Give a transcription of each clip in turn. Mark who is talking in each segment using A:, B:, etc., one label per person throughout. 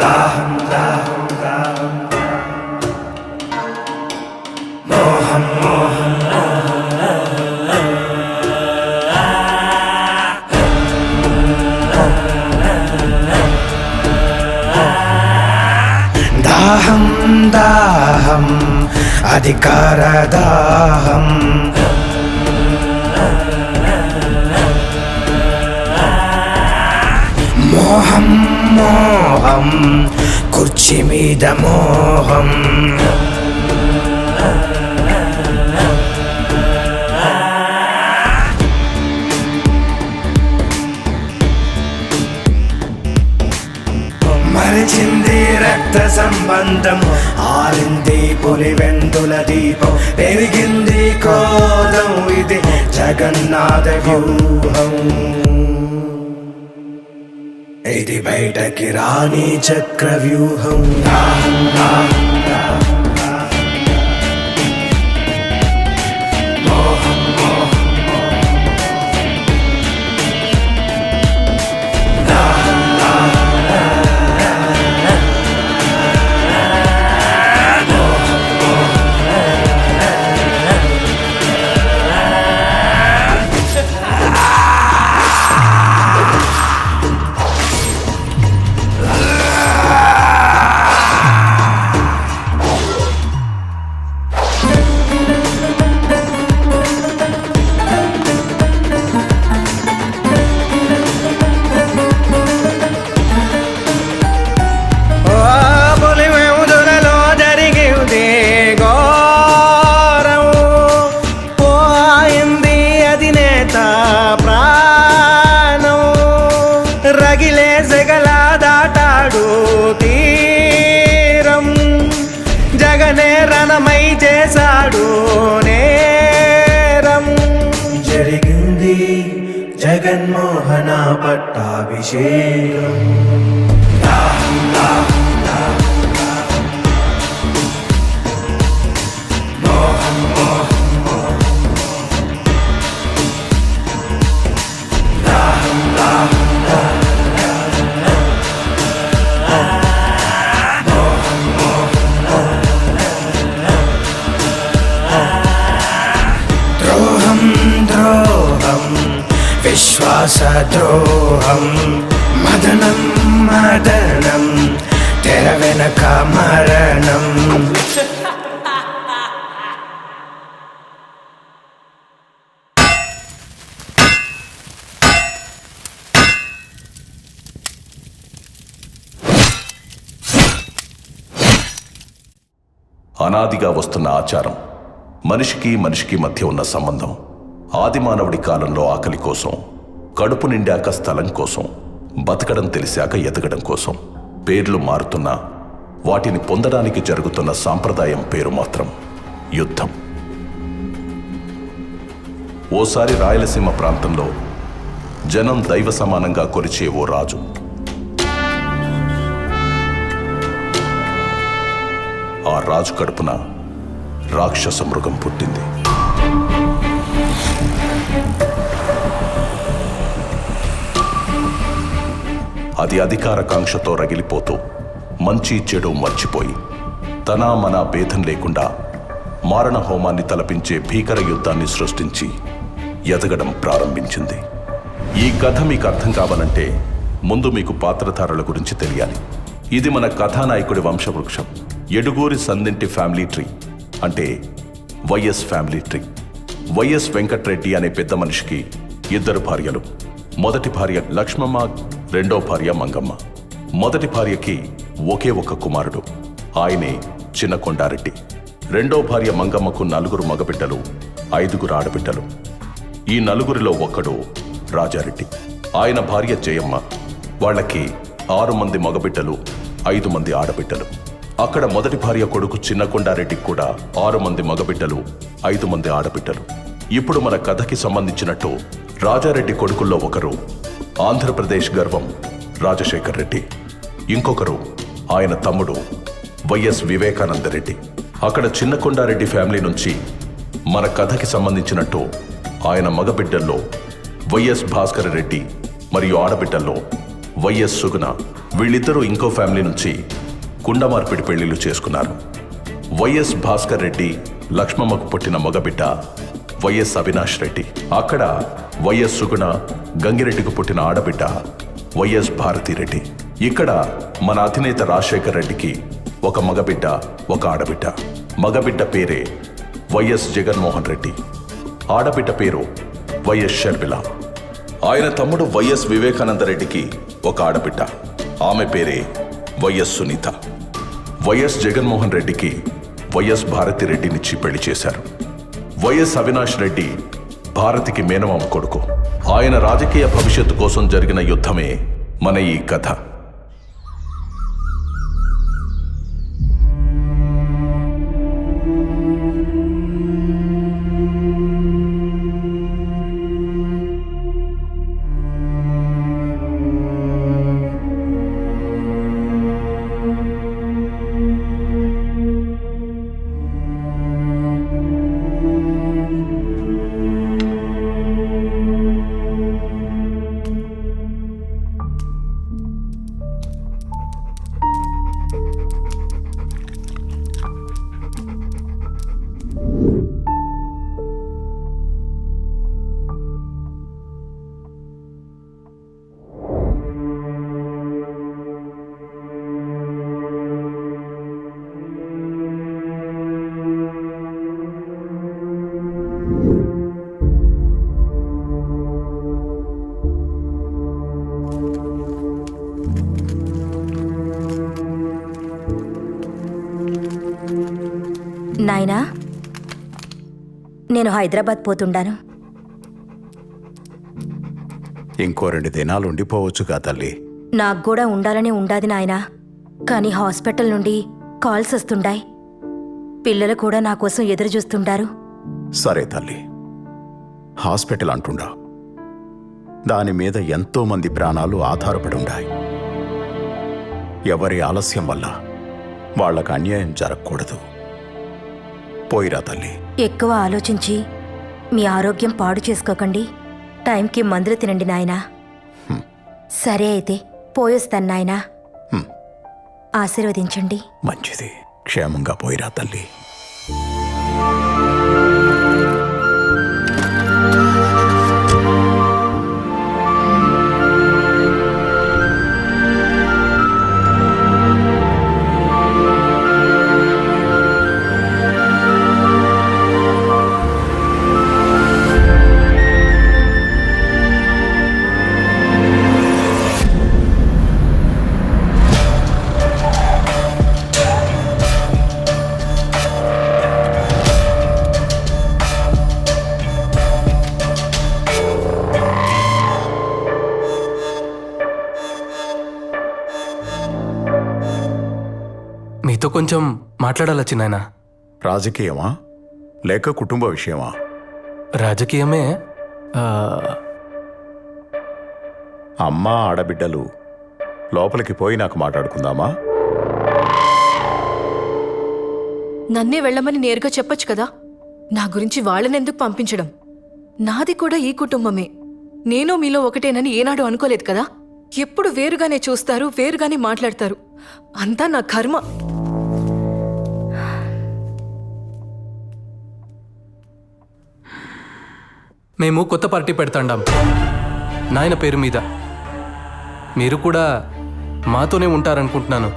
A: దాహం దాహం దాహం మోహం మోహం దాహం దాహం అధికార దాహం మోహం మోహం కుర్చీ మీద మోహం మరిచింది రక్త సంబంధం ఆరింది పులివెందుల దీపం పెరిగింది క్రోధం ఇది జగన్నాథ వ్యూహం ఇది బయటకి రాని చక్రవ్యూహం రగిలే సెగల దాటాడు తీరం జగనే రణమై చేశాడు నేరం జరిగింది జగన్మోహన పట్టాభిషేకం విశ్వాసద్రోహం మదనం మదనం తెర వెనక మరణం
B: అనాదిగా వస్తున్న ఆచారం మనిషికి మనిషికి మధ్య ఉన్న సంబంధం ఆదిమానవుడి కాలంలో ఆకలి కోసం కడుపు నిండాక స్థలం కోసం బతకడం తెలిసాక ఎదగడం కోసం పేర్లు మారుతున్నా వాటిని పొందడానికి జరుగుతున్న సాంప్రదాయం పేరు మాత్రం యుద్ధం. ఓసారి రాయలసీమ ప్రాంతంలో జనం దైవ సమానంగా కొలిచే ఓ రాజు. ఆ రాజు కడుపున రాక్షస మృగం పుట్టింది. అది అధికార కాంక్షతో రగిలిపోతూ మంచి చెడు మర్చిపోయి తన మన భేదం లేకుండా మారణ హోమాన్ని తలపించే భీకర యుద్ధాన్ని సృష్టించి ఎదగడం ప్రారంభించింది. ఈ కథ మీకు అర్థం కావాలంటే ముందు మీకు పాత్రధారుల గురించి తెలియాలి. ఇది మన కథానాయకుడి వంశవృక్షం. ఎడుగూరి సందింటి ఫ్యామిలీ ట్రీ అంటే YS family tree. YS Venkatreddy అనే పెద్ద మనిషికి 2 భార్యలు. మొదటి భార్య లక్ష్మమ్మ, రెండో భార్య మంగమ్మ. మొదటి భార్యకి ఒకే ఒక్క కుమారుడు, ఆయనే చిన్న కొండారెడ్డి. రెండో భార్య మంగమ్మకు 4 మగబిడ్డలు, 5 ఆడబిడ్డలు. ఈ 4 ఒక్కడు రాజారెడ్డి. ఆయన భార్య జయమ్మ. వాళ్ళకి 6 మంది మగబిడ్డలు, 5 మంది ఆడబిడ్డలు. అక్కడ మొదటి భార్య కొడుకు చిన్న కొండారెడ్డికి కూడా 6 మంది మగబిడ్డలు, 5 మంది ఆడబిడ్డలు. ఇప్పుడు మన కథకి సంబంధించినట్టు రాజారెడ్డి కొడుకుల్లో ఒకరు ఆంధ్రప్రదేశ్ గర్వం రాజశేఖర్ రెడ్డి, ఇంకొకరు ఆయన తమ్ముడు వైఎస్ వివేకానందరెడ్డి. అక్కడ చిన్న కొండారెడ్డి ఫ్యామిలీ నుంచి మన కథకి సంబంధించినట్టు ఆయన మగబిడ్డల్లో వైఎస్ భాస్కర్ రెడ్డి మరియు ఆడబిడ్డల్లో వైఎస్ సుగుణ. వీళ్ళిద్దరూ ఇంకో ఫ్యామిలీ నుంచి కుండమార్పిడి పెళ్లిళ్ళు చేసుకున్నారు. వైఎస్ భాస్కర్ రెడ్డి లక్ష్మమ్మకు పుట్టిన మగబిడ్డ వైఎస్ అవినాష్ రెడ్డి. అక్కడ వైఎస్ సుగుణ గంగిరెడ్డికి పుట్టిన ఆడబిడ్డ వైఎస్ భారతిరెడ్డి. ఇక్కడ మన అధినేత రాజశేఖర్ రెడ్డికి ఒక మగబిడ్డ, ఒక ఆడబిడ్డ. మగబిడ్డ పేరే వైఎస్ జగన్మోహన్ రెడ్డి, ఆడబిడ్డ పేరు వైఎస్ షర్మిల. ఆయన తమ్ముడు వైఎస్ వివేకానంద రెడ్డికి ఒక ఆడబిడ్డ, ఆమె పేరే వైఎస్ సునీత. వైఎస్ జగన్మోహన్ రెడ్డికి వైఎస్ భారతిరెడ్డినిచ్చి పెళ్లి చేశారు. వైఎస్ అవినాష్ రెడ్డి భారతికి మేనమామ కొడుకు. ఆయన రాజకీయ భవిష్యత్తు కోసం జరిగిన యుద్ధమే మన ఈ కథ.
C: నాయనా, నేను హైదరాబాద్ పోతుండాను.
D: ఇంకో 2 దినాలు ఉండిపోవచ్చుగా తల్లి.
C: నాకు కూడా ఉండాలని ఉండాది నాయనా, కానీ హాస్పిటల్ నుండి కాల్స్ వస్తుండాయి. పిల్లలు కూడా నా కోసం ఎదురు చూస్తుండారు.
D: సరే తల్లి, హాస్పిటల్ అంటుండా, దాని మీద ఎంతో మంది ప్రాణాలు ఆధారపడి ఉన్నాయి. ఎవరి ఆలస్యం వల్ల వాళ్ళకు అన్యాయం జరగకూడదు. పోయిరా తల్లి.
C: ఎక్కువ ఆలోచించి మీ ఆరోగ్యం పాడు చేసుకోకండి. టైంకి మందులు తినండి నాయనా. సరే అయితే పోయొస్తాను నాయనా. ఆశీర్వదించండి.
D: మంచిది, క్షేమంగా పోయిరా తల్లి.
E: మీతో కొంచెం మాట్లాడాలి చిన్నాయన.
D: రాజకీయమా లేక కుటుంబ విషయమా?
E: రాజకీయమే.
D: అమ్మా ఆడబిడ్డలు లోపలికి పోయి నాకు మాట్లాడుకుందామా?
F: నన్నే వెళ్ళమని నేరుగా చెప్పొచ్చు కదా. నా గురించి వాళ్ళనెందుకు పంపించడం? నాది కూడా ఈ కుటుంబమే. నేను మీలో ఒకటేనని ఏనాడు అనుకోలేదు కదా. ఎప్పుడు వేరుగానే చూస్తారు, వేరుగానే మాట్లాడతారు. అంతా నా కర్మ.
E: మేము కొత్త పార్టీ పెడతాండాం నాయన పేరు మీద. మీరు కూడా మాతోనే ఉంటారనుకుంటున్నాను.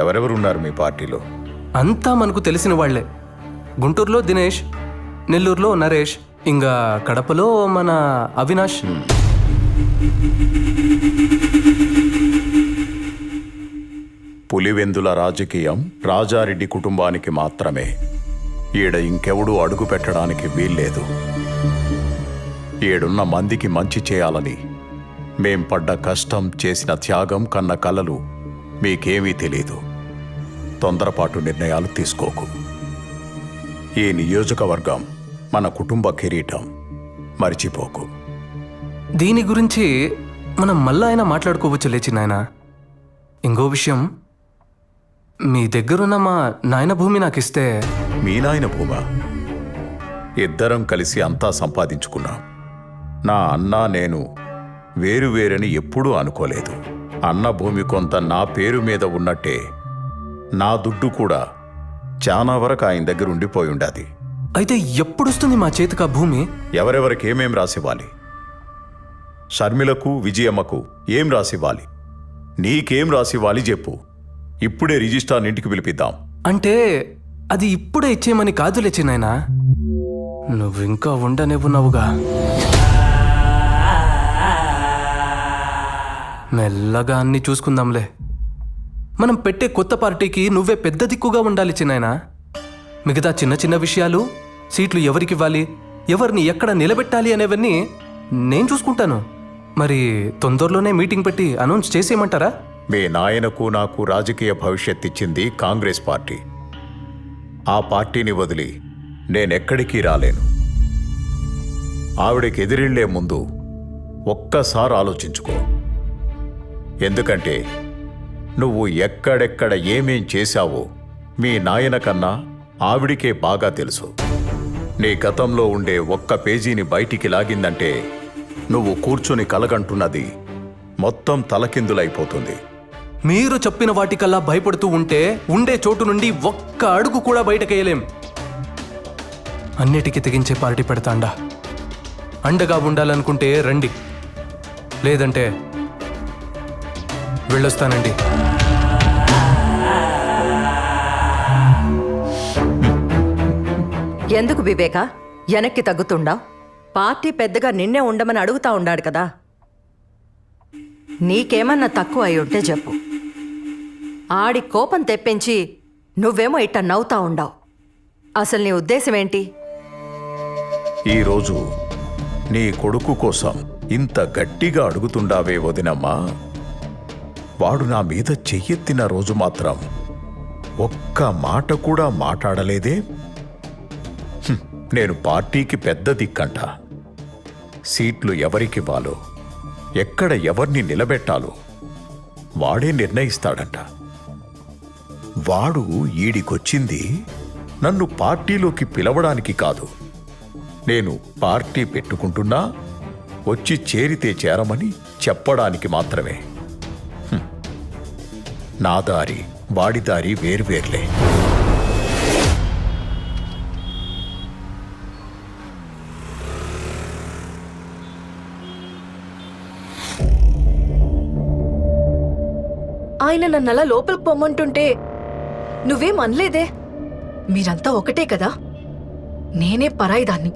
D: ఎవరెవరున్నారు మీ పార్టీలో?
E: అంతా మనకు తెలిసిన వాళ్లే. గుంటూరులో దినేష్, నెల్లూరులో నరేష్, ఇంకా కడపలో మన అవినాష్.
D: పులివెందుల రాజకీయం రాజారెడ్డి కుటుంబానికి మాత్రమే. ఈడ ఇంకెవడూ అడుగు పెట్టడానికి వీల్లేదు. ఏడున్న మందికి మంచి చేయాలని మేం పడ్డ కష్టం, చేసిన త్యాగం, కన్న కలలు మీకేమీ తెలీదు. తొందరపాటు నిర్ణయాలు తీసుకోకు. ఈ నియోజకవర్గం మన కుటుంబ కిరీటం, మర్చిపోకు.
E: దీని గురించి మనం మళ్ళా అయినా మాట్లాడుకోవచ్చు లేచి నాయన. ఇంకో విషయం, మీ దగ్గరున్న మా నాయన భూమి నాకు ఇస్తే.
D: మీ నాయన భూమా? ఇద్దరం కలిసి అంతా సంపాదించుకున్నాం. నా అన్న, నేను వేరువేరని ఎప్పుడూ అనుకోలేదు. అన్న భూమి కొంత నా పేరు మీద ఉన్నట్టే నా దుడ్డు కూడా చాలా వరకు ఆయన దగ్గర ఉండిపోయి ఉండాది.
E: అయితే ఎప్పుడొస్తుంది మా చేతికి ఆ భూమి?
D: ఎవరెవరికి ఏమేం రాసివ్వాలి? షర్మిలకు, విజయమ్మకు ఏం రాసివ్వాలి? నీకేం రాసివ్వాలి చెప్పు. ఇప్పుడే రిజిస్ట్రార్ ఇంటికి పిలిపిద్దాం.
E: అంటే అది ఇప్పుడే ఇచ్చేయమని కాదులే చిన్నాయనా, నువ్వింకా ఉండనివ్వున్నావుగా. మెల్లగా అన్ని చూసుకుందాంలే. మనం పెట్టే కొత్త పార్టీకి నువ్వే పెద్ద దిక్కుగా ఉండాలి చిన్నాయనా. మిగతా చిన్న చిన్న విషయాలు, సీట్లు ఎవరికివ్వాలి, ఎవరిని ఎక్కడ నిలబెట్టాలి అనేవన్నీ నేను చూసుకుంటాను. మరి తొందరలోనే మీటింగ్ పెట్టి అనౌన్స్ చేసేయమంటారా?
D: మీ నాయనకు నాకు రాజకీయ భవిష్యత్ ఇచ్చింది కాంగ్రెస్ పార్టీ. ఆ పార్టీని వదిలి నేనెక్కడికి రాలేను. ఆవిడకి ఎదిరిళ్లే ముందు ఒక్కసారి ఆలోచించుకో. ఎందుకంటే నువ్వు ఎక్కడెక్కడ ఏమేం చేశావో మీ నాయన కన్నా ఆవిడికే బాగా తెలుసు. నీ గతంలో ఉండే ఒక్క పేజీని బయటికి లాగిందంటే నువ్వు కూర్చొని కలగంటున్నది మొత్తం తలకిందులైపోతుంది.
E: మీరు చెప్పిన వాటికల్లా భయపడుతూ ఉంటే ఉండే చోటు నుండి ఒక్క అడుగు కూడా బయటకేయలేం. అన్నిటికీ తెగించే పార్టీ పెడతాండా. అండగా ఉండాలనుకుంటే రండి, లేదంటే వెళ్ళొస్తానండి.
G: ఎందుకు వివేక వెనక్కి తగ్గుతుండావు? పార్టీ పెద్దగా నిన్నే ఉండమని అడుగుతా ఉండాడు కదా. నీకేమన్నా తక్కువ అయి ఉంటే చెప్పు. ఆడి కోపం తెప్పించి నువ్వేమో ఇట్ట నవ్వుతా ఉండావు. అసలు నీ ఉద్దేశం ఏంటి?
D: ఈరోజు నీ కొడుకు కోసం ఇంత గట్టిగా అడుగుతుండావే వదినమ్మా. వాడు నా మీద చెయ్యెత్తిన రోజు మాత్రం ఒక్క మాట కూడా మాట్లాడలేదే. నేను పార్టీకి పెద్ద దిక్కంట. సీట్లు ఎవరికివ్వాలో, ఎక్కడ ఎవరిని నిలబెట్టాలో వాడే నిర్ణయిస్తాడంట. వాడు ఈడికొచ్చింది నన్ను పార్టీలోకి పిలవడానికి కాదు. నేను పార్టీ పెట్టుకుంటున్నా, వచ్చి చేరితే చేరమని చెప్పడానికి మాత్రమే. నా దారి వాడి దారి వేర్వేర్లే.
F: ఆయన నన్నలా లోపలికి పొమ్మంటుంటే నువ్వేం అనలేదే. మీరంతా ఒకటే కదా, నేనే పరాయిదాన్ని.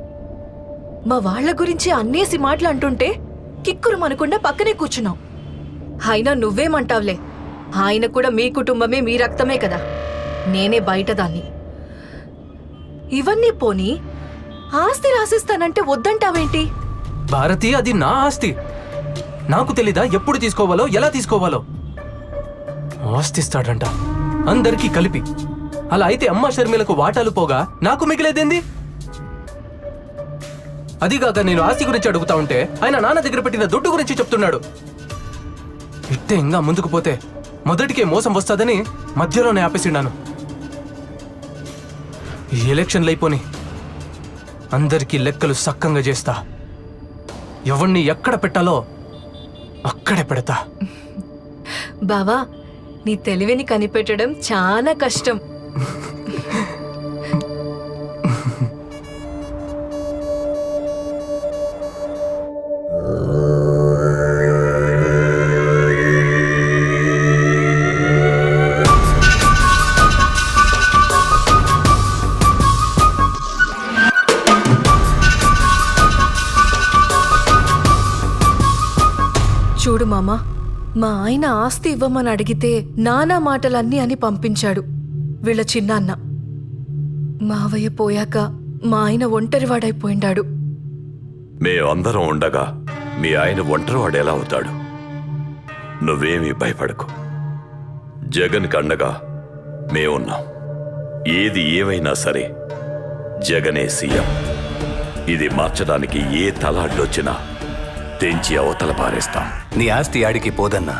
F: మా వాళ్ల గురించి అన్నేసి మాటలు అంటుంటే కిక్కురు మనకుండా పక్కనే కూర్చున్నావు. అయినా నువ్వేమంటావులే, ఆయన కూడా మీ కుటుంబమే, మీ రక్తమే కదా. నేనే బయటదాన్ని. ఇవన్నీ పోనీ ఆస్తి రాసిస్తానంటే వద్దంటావేంటి?
E: భారతి, అది నా ఆస్తి. నాకు తెలీదా ఎప్పుడు తీసుకోవాలో, ఎలా తీసుకోవాలో? ఆస్తిస్తాడంట అందరికీ కలిపి. అలా అయితే అమ్మ షర్మిలకు వాటాలు పోగా నాకు మిగిలేదేంది? అదిగాక నేను ఆస్తి గురించి అడుగుతా ఉంటే ఆయన నాన్న దగ్గర పెట్టిన దుడ్డు గురించి చెప్తున్నాడు. ఇట్టే ఇంకా ముందుకు పోతే మొదటికే మోసం వస్తుందని మధ్యలోనే ఆపేసిండాను. ఈ ఎలక్షన్లు అయిపోని అందరికీ లెక్కలు సక్కంగా చేస్తా. ఎవరిని ఎక్కడ పెట్టాలో అక్కడే పెడతా.
F: బావా, నీ తెలివిని కనిపెట్టడం చాలా కష్టం. చూడు మామా, మా ఆయన ఆస్తి ఇవ్వమని అడిగితే నానా మాటలన్నీ అని పంపించాడు వీళ్ళ చిన్నాన్న. మావయ్య పోయాక మా ఆయన ఒంటరివాడైపోయిండాడు.
H: మేమందరం ఉండగా మీ ఆయన ఒంటరివాడు ఎలా అవుతాడు? నువ్వేమీ భయపడకు. జగన్కి అండగా మేమున్నాం. ఏది ఏమైనా సరే జగనే సీఎం. ఇది మార్చడానికి ఏ తల అడ్డొచ్చినా తెంచి అవతల పారేస్తాం.
I: నీ ఆస్తి ఆడికి పోదన్నా.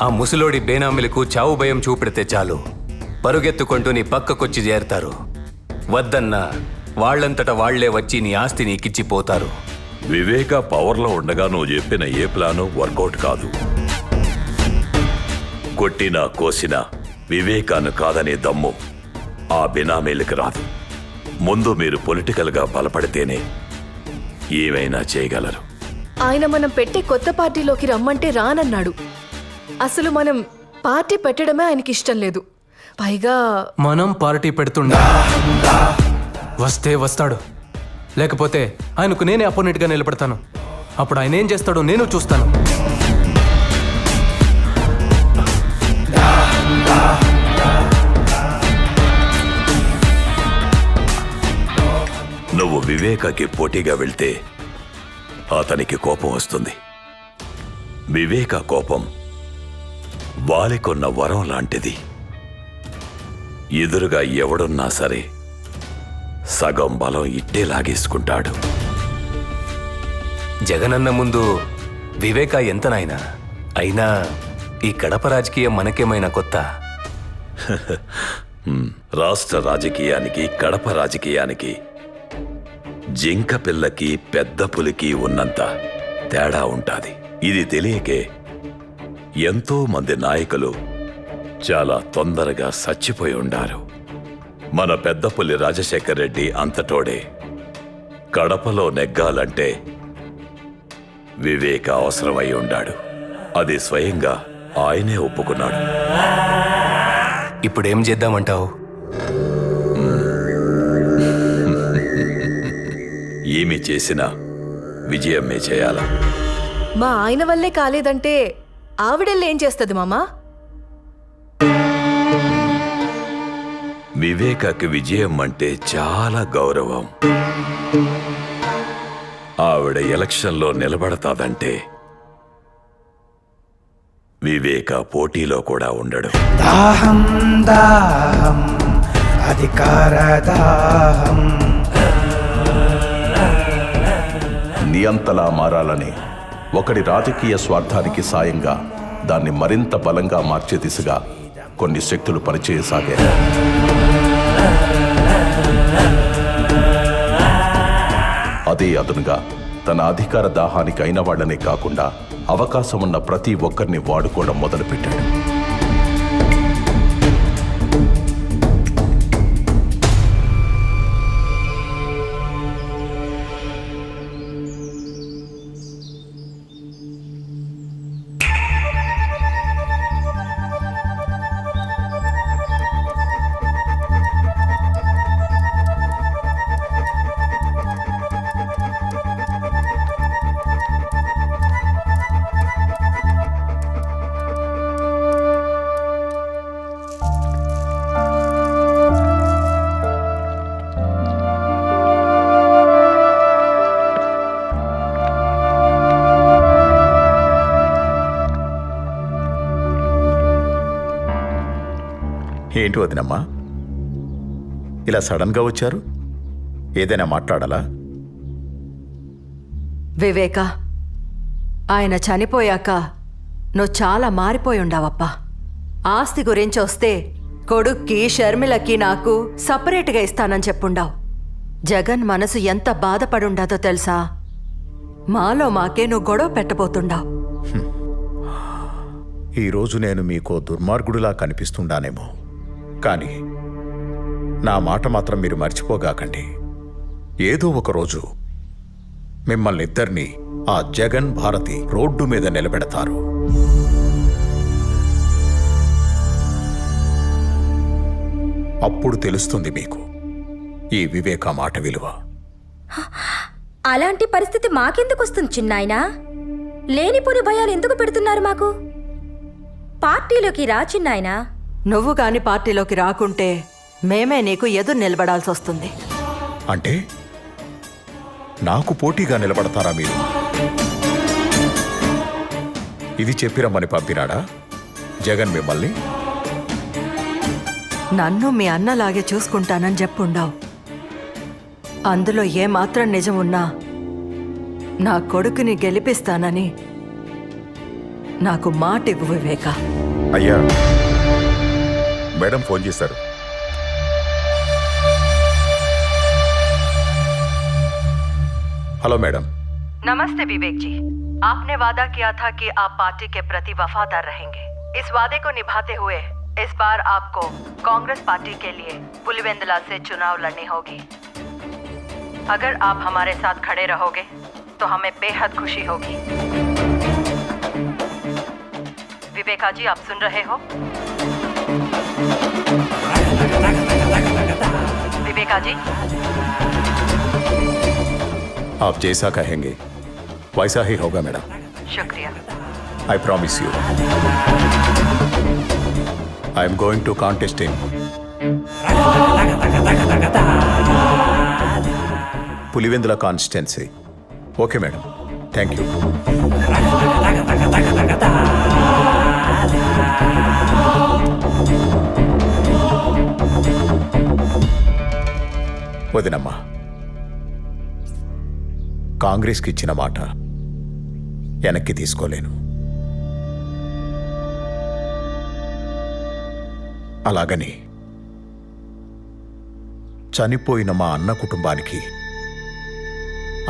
I: ఆ ముసలోడి బేనామిలకు చావు భయం చూపెడితే చాలు, పరుగెత్తుకుంటూ నీ పక్కకొచ్చి చేరతారు. వద్దన్నా వాళ్లంతట వాళ్లే వచ్చి నీ ఆస్తి నీకిచ్చిపోతారు.
H: వివేక పవర్లో ఉండగా నువ్వు చెప్పిన ఏ ప్లాను వర్కౌట్ కాదు. కొట్టినా కోసినా వివేకాన్ని కాదనే దమ్ము ఆ బినామీలకు రాదు. ముందు మీరు పొలిటికల్గా బలపడితేనే ఏమైనా చేయగలరు.
F: ఆయన మనం పెట్టే కొత్త పార్టీలోకి రమ్మంటే రానన్నాడు. అసలు మనం పార్టీ పెట్టడమే ఆయనకి ఇష్టం లేదు. పైగా
E: మనం పార్టీ పెడుతుండా వస్తే వస్తాడు, లేకపోతే ఆయనకు నేనే అపోనెంట్గా నిలబడతాను. అప్పుడు ఆయన ఏం చేస్తాడో నేను చూస్తాను.
H: నువ్వు వివేకకి పోటీగా వెళ్తే అతనికి కోపం వస్తుంది. వివేక కోపం వాలికొన్న వరం లాంటిది. ఎదురుగా ఎవడున్నా సరే సగం బలం ఇట్టే లాగేసుకుంటాడు.
I: జగనన్న ముందు వివేక ఎంత నాయనా? అయినా ఈ కడప రాజకీయం మనకేమైనా కొత్త?
H: రాష్ట్ర రాజకీయానికి కడప రాజకీయానికి జింక పిల్లకి పెద్ద పులికి ఉన్నంత తేడా ఉంటాది. ఇది తెలియకే ఎంతో మంది నాయకులు చాలా తొందరగా చచ్చిపోయి ఉండారు. మన పెద్ద పులి రాజశేఖర్ రెడ్డి అంతటోడే. కడపలో నెగ్గాలంటే వివేక అవసరమై ఉండాడు. అది స్వయంగా ఆయనే ఒప్పుకున్నాడు.
I: ఇప్పుడేం చేద్దామంటావు?
H: ఏమి చేసినా విజయమే చేయాల.
F: మా ఆయన వల్లే కాలేదంటే ఆవిడెళ్ళేం చేస్తుంది మామా?
H: వివేకకి విజయం అంటే చాలా గౌరవం. ఆవిడ ఎలక్షన్లో నిలబడతాదంటే వివేక పోటీలో కూడా ఉండడు.
A: దాహం దాహం అధికార దాహం.
B: నియంతలా మారాలని ఒకడి రాజకీయ స్వార్థానికి సాయంగా దాన్ని మరింత బలంగా మార్చే దిశగా కొన్ని శక్తులు పనిచేయసాగాయి. అదే అదునుగా తన అధికార దాహానికి అయిన వాళ్లనే కాకుండా అవకాశం ఉన్న ప్రతి ఒక్కరిని వాడుకోవడం మొదలుపెట్టాడు.
D: ఏంటి వదినమ్మా, ఇలా సడన్గా వచ్చారు? ఏదైనా మాట్లాడాలా?
G: వివేక, ఆయన చనిపోయాక నువ్వు చాలా మారిపోయి ఉండావప్పా. ఆస్తి గురించి వస్తే కొడుక్కి షర్మిలకి నాకు సపరేట్గా ఇస్తానని చెప్పుండావు. జగన్ మనసు ఎంత బాధపడుండాదో తెలుసా? మాలో మాకే నువ్వు గొడవ పెట్టబోతుండావు.
D: ఈరోజు నేను మీకు దుర్మార్గుడిలా కనిపిస్తుండానేమో, కానీ నా మాట మాత్రం మీరు మర్చిపోగాకండి. ఏదో ఒక రోజు మిమ్మల్ని ఇద్దరినీ ఆ జగన్ భారతి రోడ్డు మీద నిలబెడతారు. అప్పుడు తెలుస్తుంది మీకు ఈ వివేక మాట విలువ.
C: అలాంటి పరిస్థితి మాకెందుకు వస్తుంది చిన్నాయనా? లేనిపోని భయాలు ఎందుకు పెడుతున్నారు మాకు? పార్టీలోకి రా చిన్నాయనా.
G: నువ్వు గాని పార్టీలోకి రాకుంటే మేమే నీకు ఎదురు నిలబడాల్సి వస్తుంది.
D: అంటే నాకు పోటీగా నిలబడతారా మీరు? ఇది చెప్పిరమ్మని పంపినాడా జగన్ మిమ్మల్ని?
G: నన్ను మీ అన్నలాగే చూసుకుంటానని చెప్పుండావు. అందులో ఏమాత్రం నిజం ఉన్నా నా కొడుకుని గెలిపిస్తానని నాకు మాట ఇవ్వు వివేక.
D: అయ్యా, మేడం ఫోన్ చేశారు. హలో మేడం,
G: नमस्ते विवेक जी। आपने वादा किया था कि आप पार्टी के प्रति वफादार रहेंगे। इस वादे को निभाते हुए इस बार आपको कांग्रेस पार्टी के लिए पुलिवेंदला से चुनाव लड़नी होगी। अगर आप हमारे साथ खड़े रहोगे तो हमें बेहद खुशी होगी। विवेका जी, आप सुन रहे हो? विवेका जी,
D: आप जैसा कहेंगे वैसा ही होगा मैडम।
G: शुक्रिया।
D: I promise you. I am going to contest in Pulivendula constituency. Okay madam, thank you. వదినమ్మా, కాంగ్రెస్కి ఇచ్చిన మాట వెనక్కి తీసుకోలేను. అలాగని చనిపోయిన మా అన్న కుటుంబానికి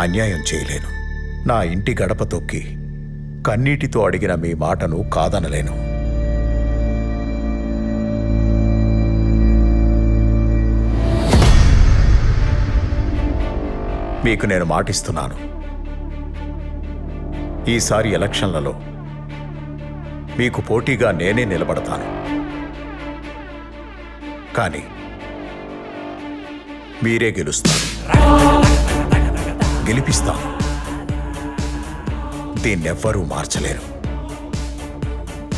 D: అన్యాయం చేయలేను. నా ఇంటి గడప తొక్కి కన్నీటితో అడిగిన మీ మాటను కాదనలేను. మీకు నేను మాటిస్తున్నాను, ఈసారి ఎలక్షన్లలో మీకు పోటీగా నేనే నిలబడతాను. కానీ మీరే గెలుస్తారు, గెలిపిస్తాను. దీన్నెవ్వరూ మార్చలేరు.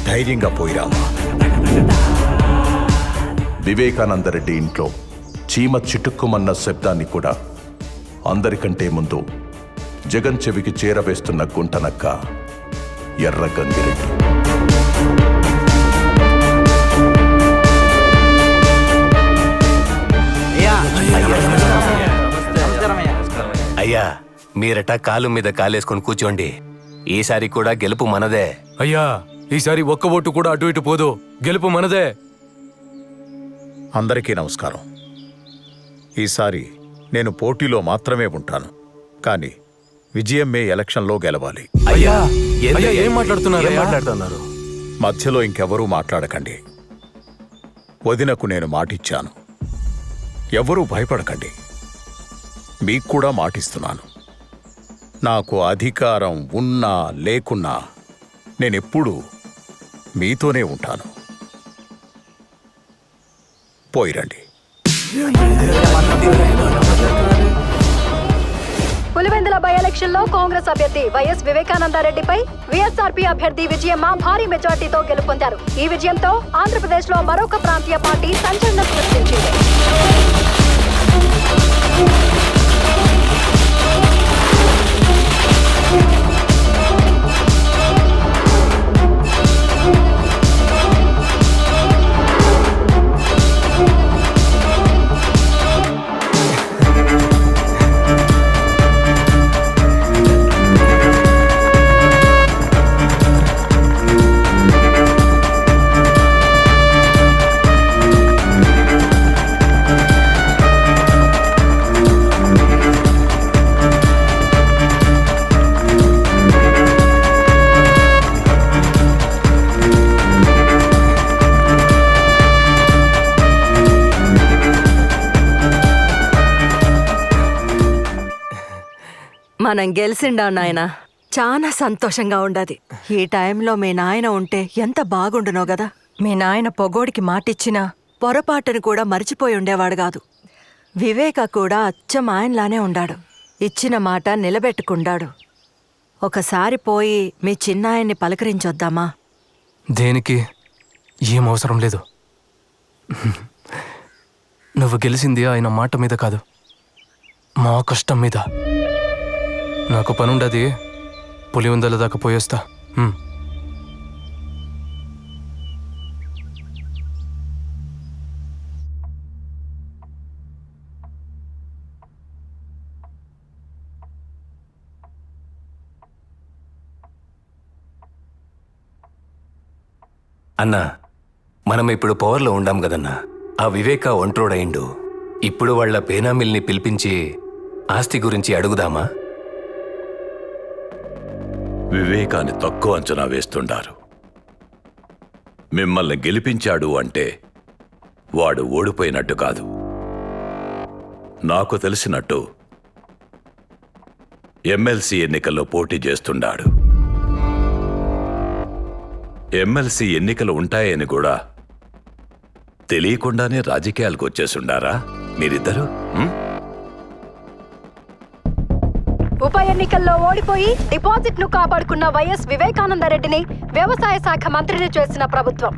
D: ధైర్యంగా పోయిరామా.
B: వివేకానందరెడ్డి ఇంట్లో చీమ చిటుక్కుమన్న శబ్దాన్ని కూడా అందరికంటే ముందు జగన్ చెవికి చేరవేస్తున్న గుంటనక్క ఎర్ర గంగిరెడ్డి.
I: అయ్యా, మీరట కాలు మీద కాలేసుకొని కూర్చోండి. ఈసారి కూడా గెలుపు మనదే.
E: అయ్యా, ఈసారి ఒక్క ఓటు కూడా అటు ఇటు పోదు, గెలుపు మనదే.
D: అందరికీ నమస్కారం. ఈసారి నేను పోటీలో మాత్రమే ఉంటాను, కానీ విజయం మే ఎలక్షన్లో గెలవాలి.
I: అయ్యా,
E: ఏం మాట్లాడుతున్నారు?
D: మధ్యలో ఇంకెవరూ మాట్లాడకండి. వదినకు నేను మాటిచ్చాను. ఎవరూ భయపడకండి. మీకు కూడా మాటిస్తున్నాను. నాకు అధికారం ఉన్నా లేకున్నా నేనెప్పుడూ మీతోనే ఉంటాను. పోయిరండి.
J: పులివెందుల బై ఎలక్షన్ లో కాంగ్రెస్ అభ్యర్థి వైఎస్ వివేకానందరెడ్డిపై వైఎస్ఆర్పీ అభ్యర్థి విజయమ్మ భారీ మెజార్టీతో గెలుపొందారు. ఈ విజయంతో ఆంధ్రప్రదేశ్ లో మరొక ప్రాంతీయ పార్టీ సంచలనం సృష్టించింది.
G: మనం గెలిచిండా నాయన, చాలా సంతోషంగా ఉండదు. ఈ టైంలో మీ నాయన ఉంటే ఎంత బాగుండునో గదా. మీ నాయన పొగోడికి మాటిచ్చినా పొరపాటును కూడా మర్చిపోయి ఉండేవాడు కాదు. వివేక కూడా అచ్చం ఆయనలానే ఉండాడు. ఇచ్చిన మాట నిలబెట్టుకుండాడు. ఒకసారి పోయి మీ చిన్నాయన్ని పలకరించొద్దామా?
E: దేనికి? ఏం అవసరం లేదు. నువ్వు గెలిచింది ఆయన మాట మీద కాదు, మా కష్టం మీద. నాకు పనుండది, పులివెందుల దాకా పోయేస్తా.
I: అన్నా, మనం ఇప్పుడు పవర్లో ఉండాం కదన్నా. ఆ వివేక ఒంట్రోడయిండు. ఇప్పుడు వాళ్ళ పేనామిల్ని పిలిపించి ఆస్తి గురించి అడుగుదామా?
H: వివేకాన్ని తక్కువ అంచనా వేస్తుండారు. మిమ్మల్ని గెలిపించాడు అంటే వాడు ఓడిపోయినట్టు కాదు. నాకు తెలిసినట్టు ఎమ్మెల్సీ ఎన్నికల్లో పోటీ చేస్తుండాడు. ఎమ్మెల్సీ ఎన్నికలు ఉంటాయని కూడా తెలియకుండానే రాజకీయాలకు వచ్చేసుండారా మీరిద్దరు?
J: ఉప ఎన్నికల్లో ఓడిపోయి డిపాజిట్ ను కాపాడుకున్న వైఎస్ వివేకానందరెడ్డిని వ్యవసాయ శాఖ మంత్రిని చేసిన ప్రభుత్వం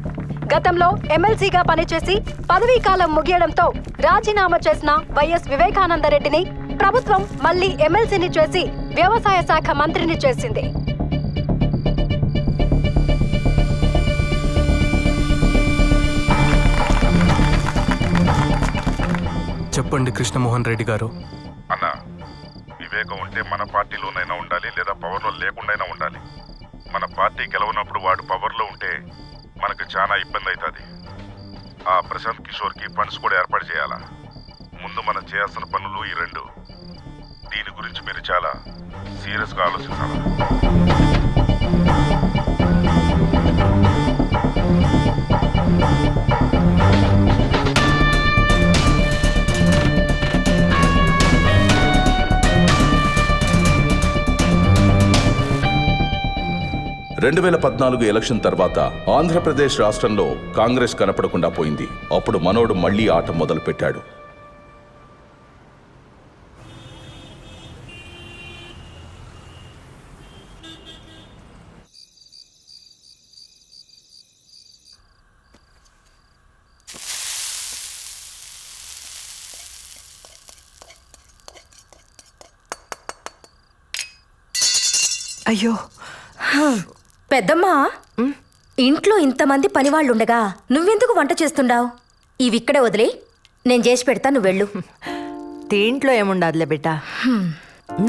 J: గతంలో ఎమ్మెల్సీగా పనిచేసి పదవీ కాలం ముగియడంతో రాజీనామా చేసిన వైఎస్ వివేకానందరెడ్డిని ప్రభుత్వం మళ్లీ ఎమ్మెల్సీని చేసి వ్యవసాయ శాఖ మంత్రిని చేసింది.
E: చెప్పండి కృష్ణమోహన్ రెడ్డి గారు.
K: అన్న, వివేకం ఉంటే మన పార్టీలోనైనా ఉండాలి, లేదా పవర్లో లేకుండాయినా ఉండాలి. మన పార్టీ గెలవనప్పుడు వాడు పవర్లో ఉంటే మనకు చాలా ఇబ్బంది అవుతుంది. ఆ ప్రశాంత్ కిషోర్కి ఫండ్స్ కూడా ఏర్పాటు చేయాలా. ముందు మనం చేయాల్సిన పనులు ఈ రెండు. దీని గురించి మీరు చాలా సీరియస్గా ఆలోచించాలి.
B: 2014 ఎలక్షన్ తర్వాత ఆంధ్రప్రదేశ్ రాష్ట్రంలో కాంగ్రెస్ కనపడకుండా పోయింది. అప్పుడు మనోడు మళ్లీ ఆట మొదలుపెట్టాడు.
G: అయ్యో
C: పెద్దమ్మా, ఇంట్లో ఇంతమంది పనివాళ్ళుండగా నువ్వెందుకు వంట చేస్తుండావు? ఇవిక్కడే వదిలే, నేను చేసి పెడతా, నువ్వు వెళ్ళు.
G: దీంట్లో ఏముండదులే బిడ్డ,